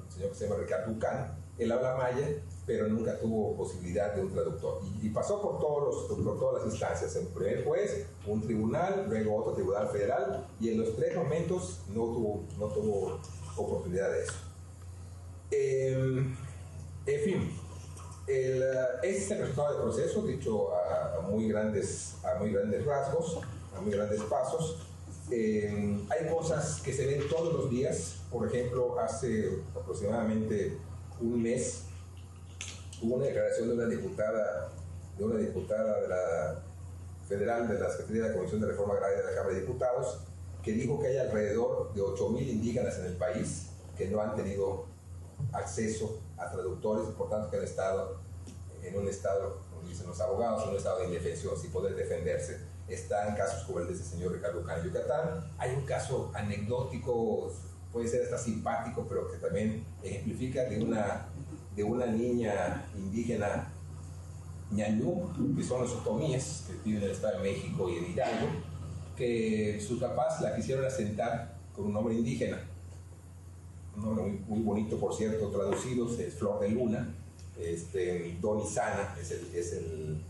un señor que se llama Ricardo Ucán, él habla maya, pero nunca tuvo posibilidad de un traductor. Y pasó por todas las instancias, el primer juez, un tribunal, luego otro tribunal federal, y en los tres momentos no tuvo oportunidad de eso. En fin, este es el resultado del proceso, dicho a muy grandes rasgos, a muy grandes pasos. Hay cosas que se ven todos los días. Por ejemplo, hace aproximadamente un mes hubo una declaración de una diputada de la federal de la Secretaría de la Comisión de Reforma Agraria de la Cámara de Diputados, que dijo que hay alrededor de 8,000 indígenas en el país que no han tenido acceso a traductores, por tanto que han estado en un estado, como dicen los abogados, en un estado de indefensión sin poder defenderse. Están casos como el de ese señor Ricardo Ucán en Yucatán. Hay un caso anecdótico, puede ser hasta simpático, pero que también ejemplifica de una niña indígena ñañú, que son los otomíes, que viven en el Estado de México y en Hidalgo, que sus papás la quisieron asentar con un nombre indígena. Un nombre muy, muy bonito, por cierto, traducido, es Flor de Luna. Donizana es el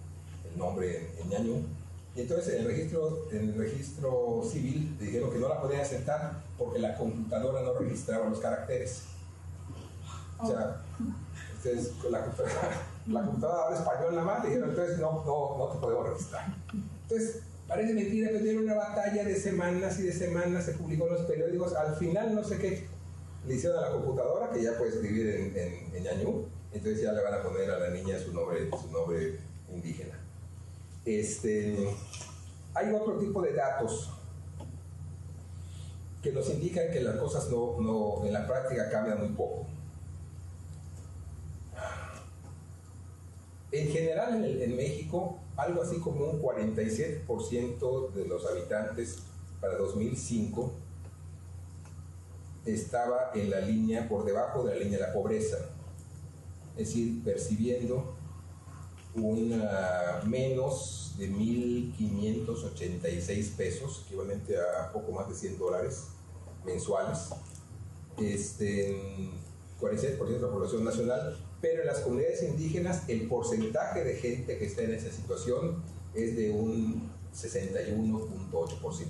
nombre en ñañú. Y entonces en el registro civil le dijeron que no la podían asentar porque la computadora no registraba los caracteres. O sea, entonces la computadora habla español nada más, le dijeron, entonces no te podemos registrar. Entonces, parece mentira, pero dieron una batalla de semanas y de semanas, se publicó en los periódicos, al final no sé qué le hicieron a la computadora, que ya puede escribir en ñañú, entonces ya le van a poner a la niña su nombre indígena. Hay otro tipo de datos que nos indican que las cosas en la práctica cambian muy poco. En general en México, algo así como un 47% de los habitantes para 2005 estaba en la línea, por debajo de la línea de la pobreza, es decir, percibiendo menos de 1,586 pesos, equivalente a poco más de $100 mensuales, 46% de la población nacional, pero en las comunidades indígenas el porcentaje de gente que está en esa situación es de un 61.8%.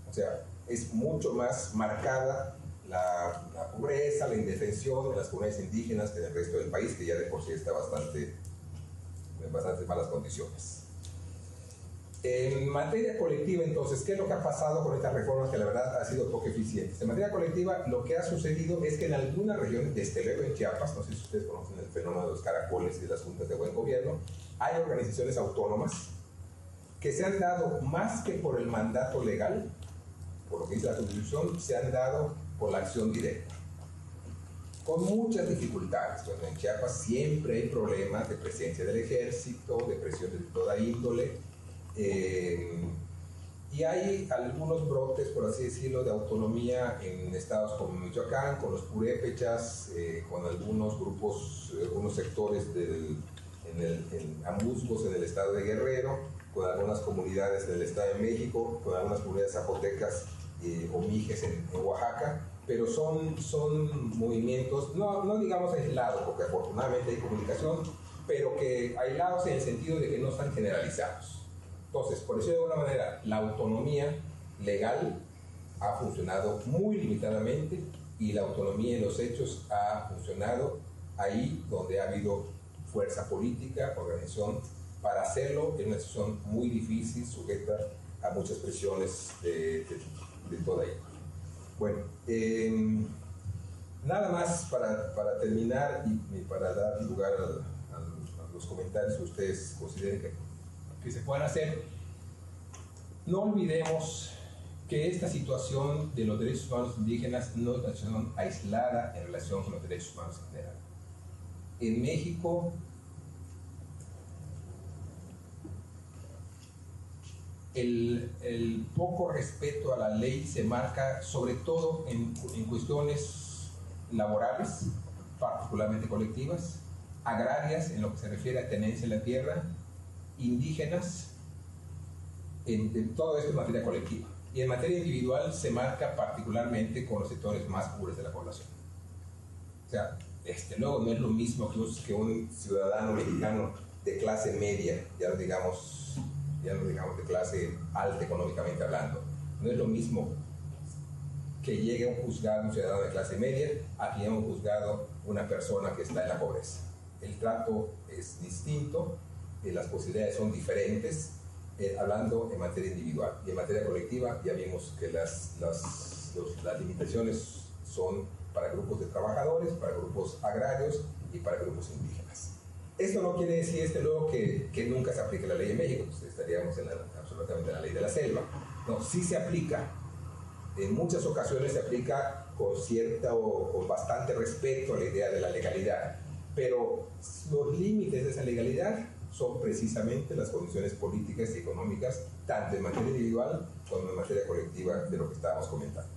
O sea, es mucho más marcada la pobreza, la indefensión de las comunidades indígenas que en el resto del país, que ya de por sí está en bastante malas condiciones. En materia colectiva, entonces, ¿qué es lo que ha pasado con estas reformas que la verdad ha sido poco eficientes? En materia colectiva, lo que ha sucedido es que en algunas regiones, desde luego en Chiapas, no sé si ustedes conocen el fenómeno de los caracoles y de las juntas de buen gobierno, hay organizaciones autónomas que se han dado más que por el mandato legal, por lo que dice la Constitución, se han dado por la acción directa, con muchas dificultades. Bueno, en Chiapas siempre hay problemas de presencia del ejército, de presión de toda índole, y hay algunos brotes, por así decirlo, de autonomía en estados como Michoacán, con los purépechas, con algunos grupos, algunos sectores en Amuzgos en el estado de Guerrero, con algunas comunidades del estado de México, con algunas comunidades zapotecas o mijes en Oaxaca, pero son movimientos, no digamos aislados, porque afortunadamente hay comunicación, pero que aislados en el sentido de que no están generalizados. Entonces, por eso de alguna manera, la autonomía legal ha funcionado muy limitadamente y la autonomía en los hechos ha funcionado ahí donde ha habido fuerza política, organización, para hacerlo en una situación muy difícil, sujeta a muchas presiones de toda índole. Bueno, nada más para terminar y para dar lugar a los comentarios que ustedes consideren que se puedan hacer. No olvidemos que esta situación de los derechos humanos indígenas no es una situación aislada en relación con los derechos humanos en general. En México el poco respeto a la ley se marca sobre todo en cuestiones laborales, particularmente colectivas, agrarias en lo que se refiere a tenencia de la tierra, indígenas, en todo esto en materia colectiva. Y en materia individual se marca particularmente con los sectores más pobres de la población. O sea, luego no es lo mismo que un ciudadano mexicano de clase media, ya no digamos de clase alta económicamente hablando. No es lo mismo que llegue a un juzgado un ciudadano de clase media a que llegue a un juzgado una persona que está en la pobreza. El trato es distinto, las posibilidades son diferentes, hablando en materia individual. Y en materia colectiva ya vimos que las limitaciones son para grupos de trabajadores, para grupos agrarios y para grupos indígenas. Esto no quiere decir luego que nunca se aplique la ley en México, pues estaríamos absolutamente en la ley de la selva. No, sí se aplica. En muchas ocasiones se aplica con bastante respeto a la idea de la legalidad, pero los límites de esa legalidad son precisamente las condiciones políticas y económicas, tanto en materia individual como en materia colectiva de lo que estábamos comentando.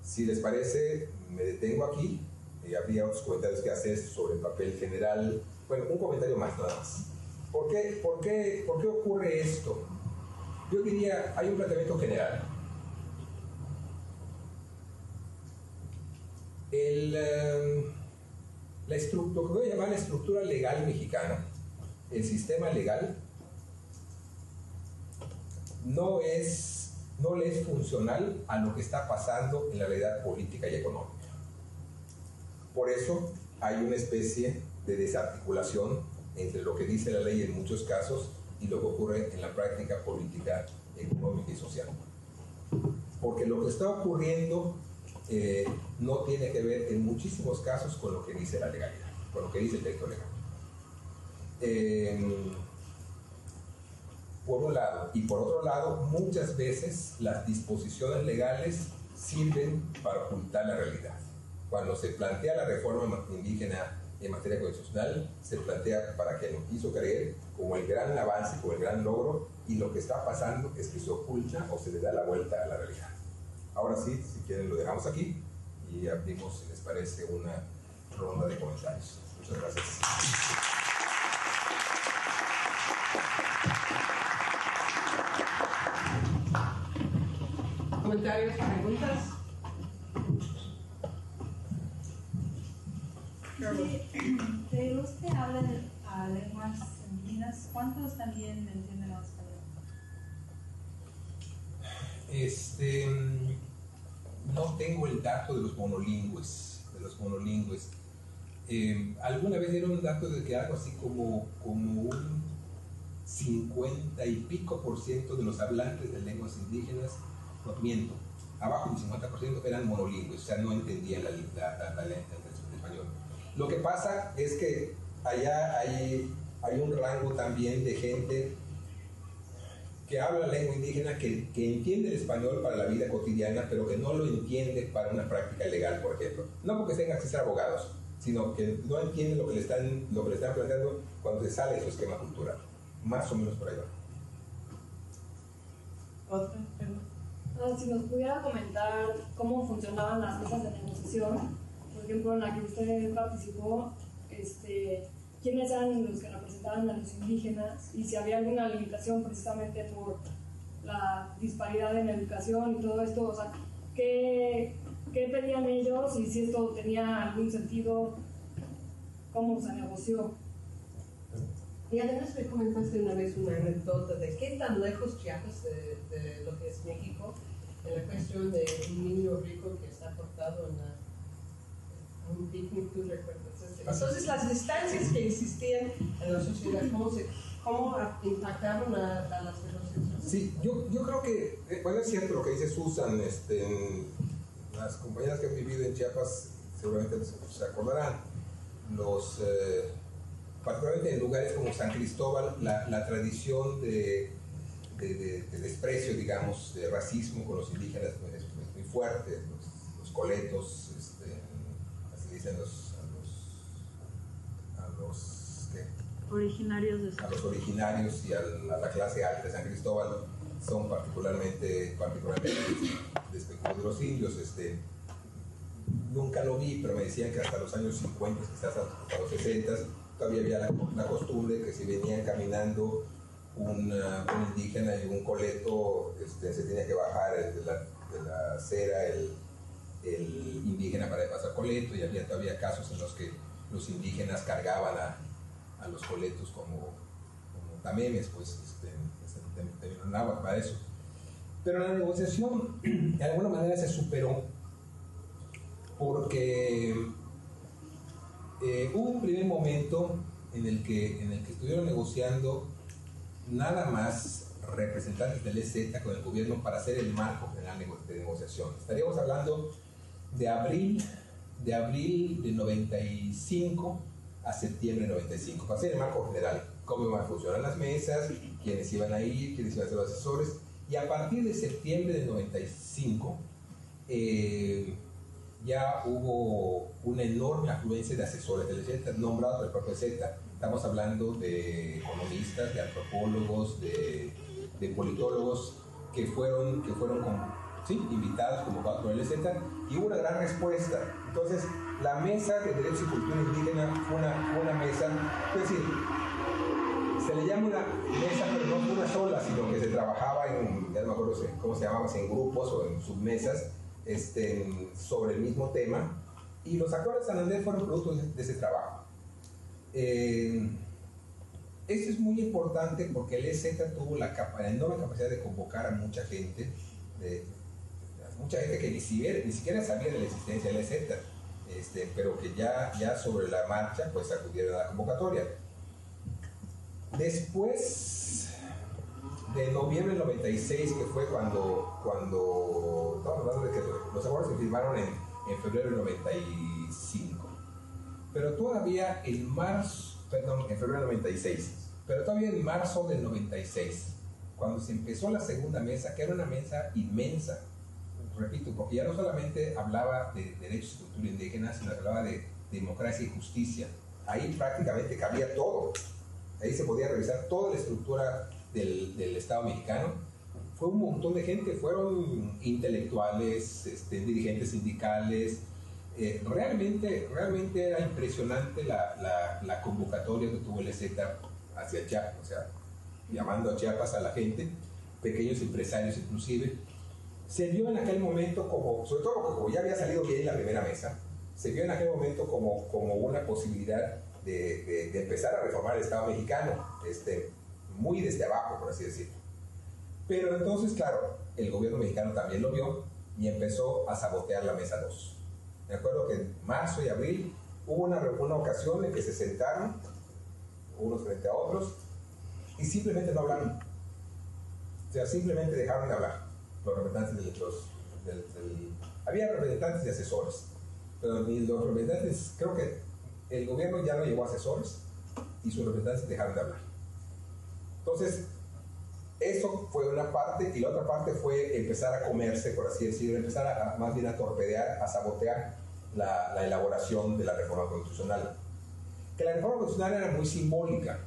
Si les parece, me detengo aquí y habría otros comentarios que hacer sobre el papel general. Bueno, un comentario más nada más. ¿Por qué ocurre esto? Yo diría, hay un planteamiento general. Lo que voy a llamar la estructura legal mexicana, el sistema legal, no le es funcional a lo que está pasando en la realidad política y económica. Por eso hay una especie de desarticulación entre lo que dice la ley en muchos casos y lo que ocurre en la práctica política, económica y social. Porque lo que está ocurriendo no tiene que ver en muchísimos casos con lo que dice la legalidad, con lo que dice el texto legal. Por un lado, y por otro lado, muchas veces las disposiciones legales sirven para ocultar la realidad. Cuando se plantea la reforma indígena en materia constitucional, se plantea para quien lo quiso creer como el gran avance, como el gran logro, y lo que está pasando es que se oculta o se le da la vuelta a la realidad. Ahora sí, si quieren lo dejamos aquí y abrimos, si les parece, una ronda de comentarios. Muchas gracias. ¿Comentarios, preguntas? De los que hablan a lenguas indígenas, ¿cuántos también entienden el español? No tengo el dato de los monolingües. Alguna vez dieron un dato de que algo así como un 50 y pico % de los hablantes de lenguas indígenas, no miento, abajo del 50% eran monolingües, o sea, no entendían la lengua del español. Lo que pasa es que allá hay un rango también de gente que habla lengua indígena, que entiende el español para la vida cotidiana, pero que no lo entiende para una práctica legal, por ejemplo. No porque tengan que ser abogados, sino que no entienden lo que le están planteando cuando se sale de su esquema cultural. Más o menos por ahí va. ¿Otra pregunta? Si nos pudiera comentar cómo funcionaban las mesas de negociación, por ejemplo, en la que usted participó, quiénes eran los que representaban a los indígenas y si había alguna limitación precisamente por la disparidad en educación y todo esto, o sea, ¿qué pedían ellos y si esto tenía algún sentido, cómo se negoció? Y además me comentaste una vez una anécdota de qué tan lejos Chiapas de lo que es México en la cuestión de un niño rico que está cortado en un picnic, ¿tú recuerdas? Entonces las distancias que existían en la sociedad, ¿cómo impactaron a las negociaciones? Sí, yo creo que, bueno, es cierto lo que dice Susan, las compañeras que han vivido en Chiapas seguramente se acordarán, particularmente en lugares como San Cristóbal, la tradición de desprecio, digamos, de racismo con los indígenas es muy fuerte. Los coletos, así dicen originarios de a los originarios y a la clase alta de San Cristóbal, son particularmente despectivos de los indios. Nunca lo vi, pero me decían que hasta los años 50, quizás hasta los 60, todavía había la costumbre que si venían caminando un indígena y un coleto, se tenía que bajar de la acera el indígena para pasar coleto, y había todavía casos en los que los indígenas cargaban a los coletos como tamemes, pues terminaban para eso. Pero la negociación de alguna manera se superó porque hubo un primer momento en el que estuvieron negociando nada más representantes del EZ con el gobierno para hacer el marco general de negociación. Estaríamos hablando de abril de 95 a septiembre de 95, para hacer el marco general, cómo iban a funcionar las mesas, quiénes iban a ir, quiénes iban a ser los asesores, y a partir de septiembre de 95 ya hubo una enorme afluencia de asesores del EZ, nombrados por el propio EZ. Estamos hablando de economistas, de antropólogos, de politólogos que fueron invitados, convocados por el EZ, y hubo una gran respuesta. Entonces, la mesa de Derechos y Cultura Indígena fue una mesa, es decir, se le llama una mesa, pero no fue una sola, sino que se trabajaba ya no me acuerdo cómo se llamaba, en grupos o en submesas, sobre el mismo tema, y los acuerdos de San Andrés fueron producto de ese trabajo. Esto es muy importante porque el EZ tuvo la enorme capacidad de convocar a mucha gente que ni siquiera sabía de la existencia del EZ, pero que ya sobre la marcha pues acudieron a la convocatoria. Después de noviembre del 96, que fue cuando estamos hablando de que los acuerdos se firmaron en febrero del 95, pero todavía en febrero del 96, pero todavía en marzo del 96, cuando se empezó la segunda mesa, que era una mesa inmensa, repito, porque ya no solamente hablaba de derechos y cultura indígena, sino hablaba de democracia y justicia. Ahí prácticamente cabía todo. Ahí se podía revisar toda la estructura del Estado mexicano. Fue un montón de gente, fueron intelectuales, dirigentes sindicales. Realmente era impresionante la convocatoria que tuvo el EZ hacia Chiapas, o sea, llamando a Chiapas a la gente, pequeños empresarios inclusive. Se vio en aquel momento sobre todo porque como ya había salido bien la primera mesa, se vio en aquel momento como una posibilidad de empezar a reformar el Estado mexicano, muy desde abajo, por así decirlo. Pero entonces, claro, el gobierno mexicano también lo vio y empezó a sabotear la mesa 2. Me acuerdo que en marzo y abril hubo una ocasión en que se sentaron unos frente a otros y simplemente no hablaron. O sea, simplemente dejaron de hablar los representantes había representantes de asesores, pero los representantes, creo que el gobierno ya no llevó asesores y sus representantes dejaron de hablar. Entonces, eso fue una parte, y la otra parte fue empezar a comerse, por así decirlo, empezar más bien a torpedear, a sabotear la elaboración de la reforma constitucional. Que la reforma constitucional era muy simbólica.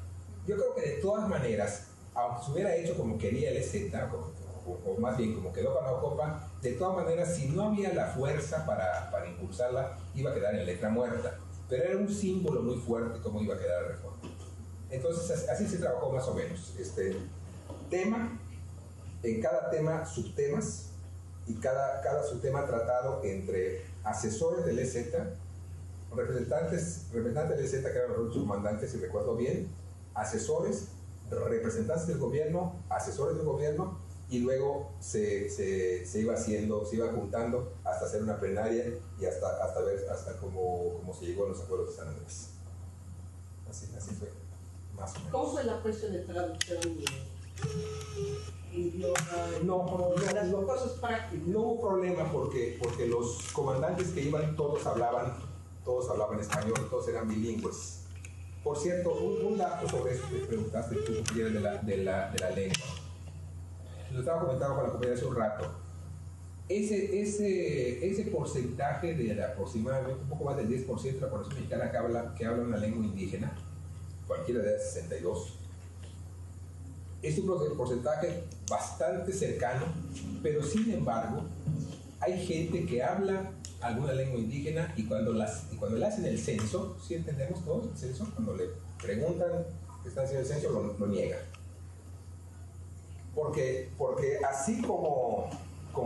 Yo creo que de todas maneras, aunque se hubiera hecho como quería el EZ, o más bien como quedó para la Copa, de todas maneras, si no había la fuerza para impulsarla, iba a quedar en letra muerta. Pero era un símbolo muy fuerte cómo iba a quedar la reforma. Entonces, así se trabajó más o menos. Tema, en cada tema, subtemas, y cada subtema tratado entre asesores del EZ, representantes del EZ, que eran los submandantes, si recuerdo bien, asesores, representantes del gobierno, asesores del gobierno, y luego se iba juntando hasta hacer una plenaria y hasta ver cómo se llegó a los acuerdos de San Andrés. Así fue, más o menos. ¿Cómo fue la cuestión de traducción? No, cosas prácticas. No hubo problema porque los comandantes que iban todos hablaban español, todos eran bilingües. Por cierto, un dato sobre eso que preguntaste tú, de la lengua. Lo estaba comentando con la compañera hace un rato. Ese porcentaje de aproximadamente un poco más del 10% de la población mexicana que habla una lengua indígena, cualquiera de las 62, Es un porcentaje bastante cercano, pero sin embargo, hay gente que habla alguna lengua indígena y cuando le hacen el censo, ¿sí entendemos todos el censo? Cuando le preguntan que están haciendo el censo, lo niegan. Porque así como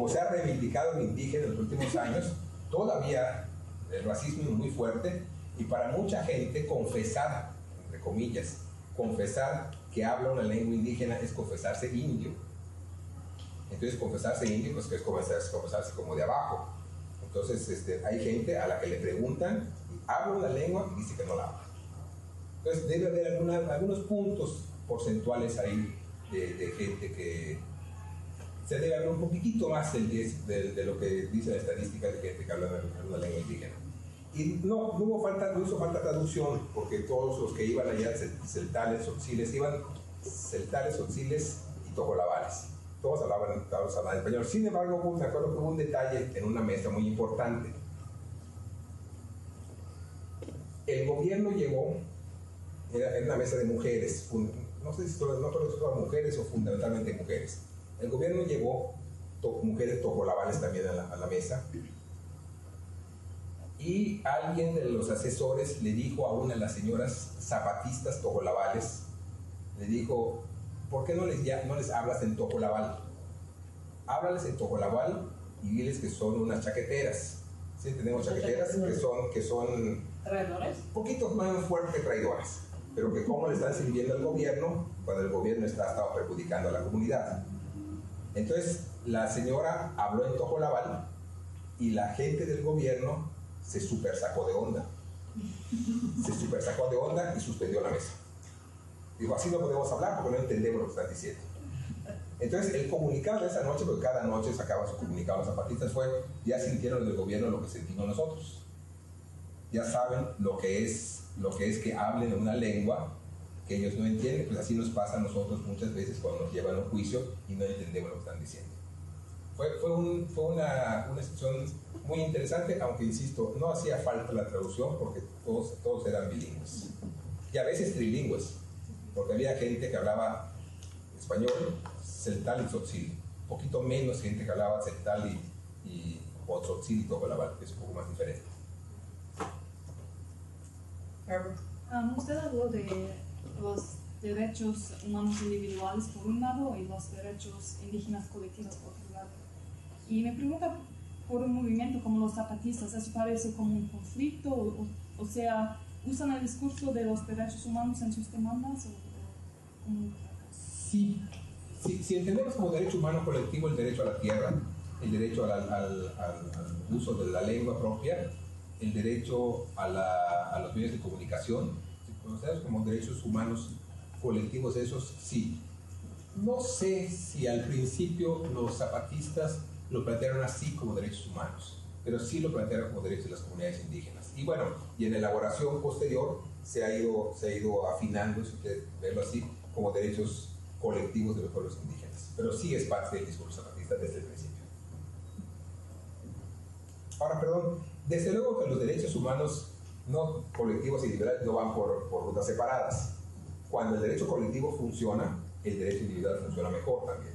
se ha reivindicado el indígena en los últimos años, todavía el racismo es muy fuerte y para mucha gente confesar, entre comillas, confesar que habla una lengua indígena es confesarse indio. Entonces confesarse indio pues que es confesarse como de abajo. Entonces hay gente a la que le preguntan, ¿habla una lengua? Y dice que no la habla. Entonces debe haber algunos puntos porcentuales ahí de gente que se debe hablar un poquitito más de lo que dice la estadística de gente que habla una lengua indígena. Y no hizo falta traducción, porque todos los que iban allá, celtales, tzotziles, iban celtales, tzotziles y tojolabales. Todos hablaban español. Sin embargo, me acuerdo que hubo un detalle en una mesa muy importante. El gobierno llegó, era una mesa de mujeres, no sé si todas mujeres o fundamentalmente mujeres. El gobierno llevó mujeres tojolabales también a la mesa. Y alguien de los asesores le dijo a una de las señoras zapatistas tojolabales, le dijo, ¿por qué no les hablas en tojolabal? Háblales en tojolabal y diles que son unas chaqueteras. ¿Sí? Tenemos chaqueteras que son ¿traidores? Un poquito más fuertes que traidoras, pero que cómo le están sirviendo al gobierno cuando el gobierno estaba perjudicando a la comunidad. Entonces la señora habló en tojolabal y la gente del gobierno se super sacó de onda. Se super sacó de onda y suspendió la mesa. Dijo, así no podemos hablar porque no entendemos lo que están diciendo. Entonces el comunicado de esa noche, porque cada noche sacaban su comunicado los zapatistas, fue, ya sintieron del gobierno lo que sentimos nosotros. Ya saben lo que es que hablen una lengua que ellos no entienden, pues así nos pasa a nosotros muchas veces cuando nos llevan a un juicio y no entendemos lo que están diciendo. Fue una situación muy interesante, aunque insisto, no hacía falta la traducción porque todos eran bilingües y a veces trilingües, porque había gente que hablaba español, celtal y tzotzil, un poquito menos gente que hablaba celtal o tzotzil y tojolabal, que es un poco más diferente. Usted habló de los derechos humanos individuales por un lado y los derechos indígenas colectivos por otro lado. Y me pregunta por un movimiento como los zapatistas, ¿eso parece como un conflicto? O sea, ¿usan el discurso de los derechos humanos en sus demandas? Sí, si entendemos como derecho humano colectivo el derecho a la tierra, el derecho al uso de la lengua propia, el derecho a los medios de comunicación, si conocemos como derechos humanos colectivos, esos sí. No sé si al principio los zapatistas lo plantearon así como derechos humanos, pero sí lo plantearon como derechos de las comunidades indígenas. Y bueno, y en la elaboración posterior se ha ido afinando, si ustedes verlo así, como derechos colectivos de los pueblos indígenas. Pero sí es parte del discurso zapatista desde el principio. Ahora, desde luego que los derechos humanos no colectivos e individuales no van por rutas separadas. Cuando el derecho colectivo funciona, el derecho individual funciona mejor también.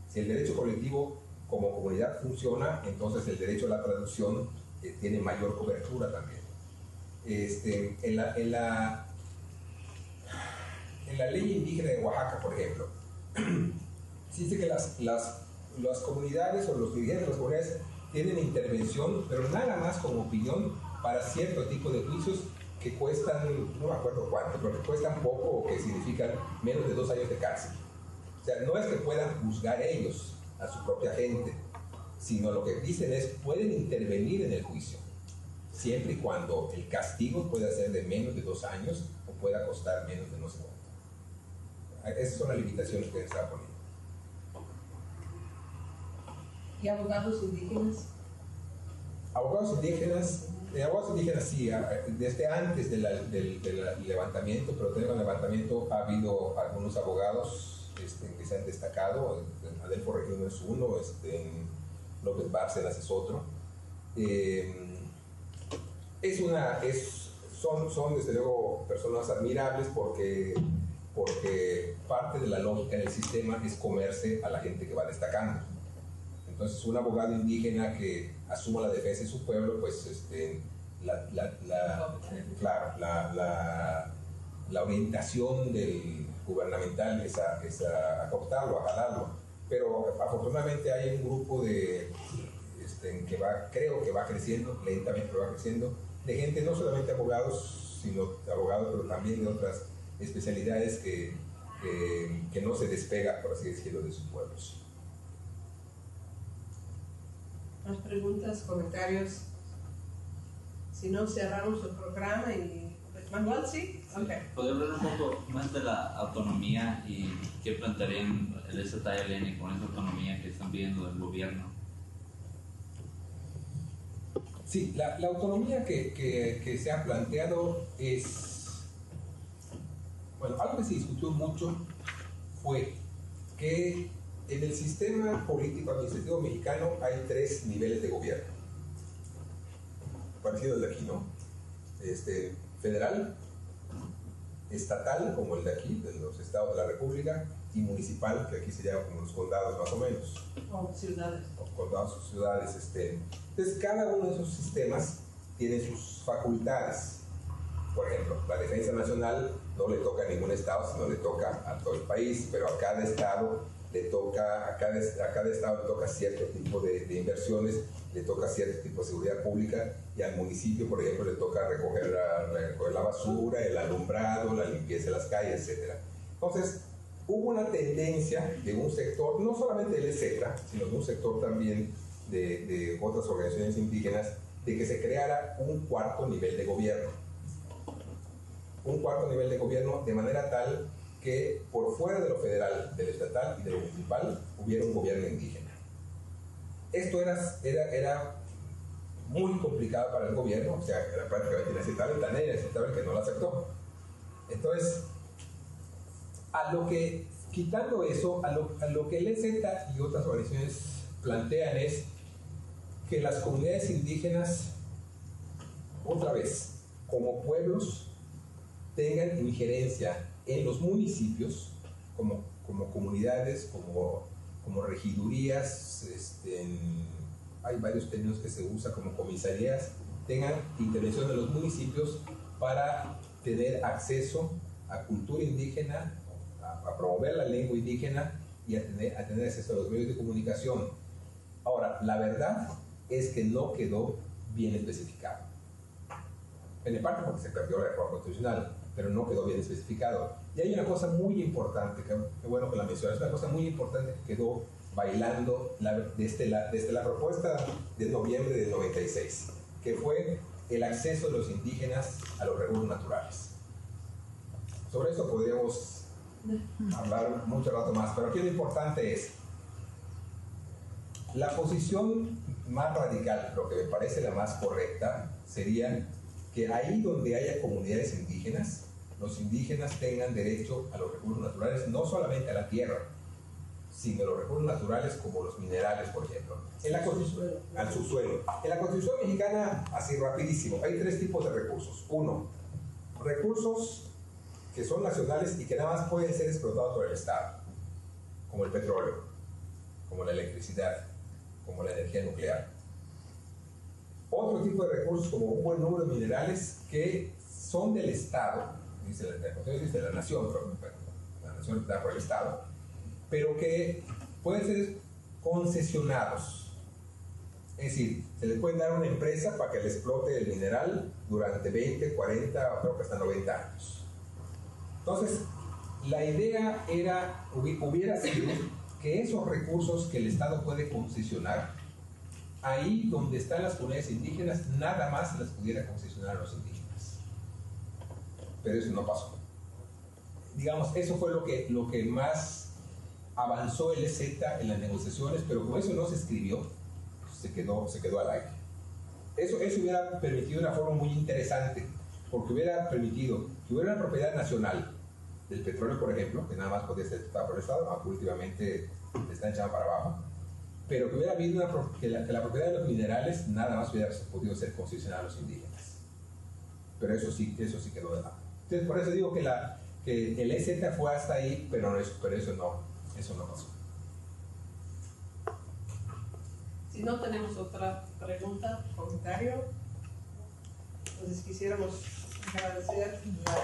Si el derecho colectivo como comunidad funciona, entonces el derecho a la traducción tiene mayor cobertura también. En la ley indígena de Oaxaca, por ejemplo, se dice que las comunidades o los dirigentes de las comunidades tienen intervención, pero nada más como opinión para cierto tipo de juicios que cuestan, no me acuerdo cuánto, pero que cuestan poco o que significan menos de 2 años de cárcel. O sea, no es que puedan juzgar ellos a su propia gente, sino lo que dicen es pueden intervenir en el juicio, siempre y cuando el castigo pueda ser de menos de 2 años o pueda costar menos de no sé cuánto. Esas son las limitaciones que se están poniendo. ¿Y abogados indígenas? Abogados indígenas sí, desde antes del levantamiento, pero desde el levantamiento ha habido algunos abogados que se han destacado. Adelfo Región es uno, López Bárcenas es otro. Son desde luego personas admirables porque porque parte de la lógica del sistema es comerse a la gente que va destacando. Entonces, un abogado indígena que asuma la defensa de su pueblo, pues la orientación del gubernamental es a cooptarlo, a jalarlo. Pero afortunadamente hay un grupo creo que va creciendo, lentamente va creciendo, de gente, no solamente abogados, sino abogados, pero también de otras especialidades que no se despega, por así decirlo, de sus pueblos. ¿Más preguntas, comentarios? Si no, cerramos el programa y... ¿Manuel, sí? Okay. ¿Podría hablar un poco más de la autonomía y qué plantearían el ZLN con esa autonomía que están pidiendo del gobierno? Sí, la autonomía que se ha planteado es... Bueno, algo que se discutió mucho fue que en el sistema político administrativo mexicano hay 3 niveles de gobierno. Parecido al de aquí, ¿no? Federal, estatal, como el de aquí, de los estados de la República, y municipal, que aquí se llama como los condados más o menos. O ciudades. O condados o ciudades. Entonces, cada uno de esos sistemas tiene sus facultades. Por ejemplo, la defensa nacional no le toca a ningún estado, sino le toca a todo el país, pero a cada estado le toca, a cada estado le toca cierto tipo de inversiones, le toca cierto tipo de seguridad pública, y al municipio, por ejemplo, le toca recoger la basura, el alumbrado, la limpieza de las calles, etc. Entonces, hubo una tendencia de un sector, no solamente del ETSETA, sino de un sector también de otras organizaciones indígenas, de que se creara un cuarto nivel de gobierno. Un cuarto nivel de gobierno, de manera tal que por fuera de lo federal, de lo estatal y de lo municipal hubiera un gobierno indígena. Esto era muy complicado para el gobierno, o sea, era prácticamente inaceptable, tan inaceptable que no lo aceptó. Entonces, quitando eso, a lo que el EZ y otras organizaciones plantean es que las comunidades indígenas, otra vez, como pueblos, tengan injerencia en los municipios, como comunidades, como regidurías, hay varios términos que se usan como comisarías, tengan intervención en los municipios para tener acceso a cultura indígena, a promover la lengua indígena y a tener acceso a los medios de comunicación. Ahora, la verdad es que no quedó bien especificado. En parte porque se perdió la reforma constitucional, pero no quedó bien especificado. Y hay una cosa muy importante, que bueno que la mencionas, una cosa muy importante que quedó bailando desde la propuesta de noviembre del 96, que fue el acceso de los indígenas a los recursos naturales. Sobre eso podríamos hablar mucho rato más, pero aquí lo importante es la posición más radical, lo que me parece la más correcta, sería que ahí donde haya comunidades indígenas, los indígenas tengan derecho a los recursos naturales, no solamente a la tierra, sino a los recursos naturales como los minerales, por ejemplo. Al subsuelo. En la Constitución mexicana, así rapidísimo, hay 3 tipos de recursos. 1, recursos que son nacionales y que nada más pueden ser explotados por el Estado, como el petróleo, como la electricidad, como la energía nuclear. Otro tipo de recursos, como un buen número de minerales que son del Estado, dice la nación, pero la nación está por el Estado, pero que pueden ser concesionados. Es decir, se le puede dar a una empresa para que le explote el mineral durante 20, 40 o creo que hasta 90 años. Entonces, la idea hubiera sido que esos recursos que el Estado puede concesionar, ahí donde están las comunidades indígenas, nada más se las pudiera concesionar a los indígenas. Pero eso no pasó. Digamos, eso fue lo que más avanzó el EZ en las negociaciones, pero como eso no se escribió, se quedó al aire. Eso hubiera permitido una forma muy interesante, porque hubiera permitido que hubiera una propiedad nacional del petróleo, por ejemplo, que nada más podía ser por el Estado, aunque últimamente está echado para abajo, pero que hubiera habido que la propiedad de los minerales nada más hubiera podido ser concesionada a los indígenas. Pero eso sí quedó de lado. Entonces, por eso digo que que el EZ fue hasta ahí, pero eso no pasó. Si no tenemos otra pregunta, comentario, entonces quisiéramos agradecer la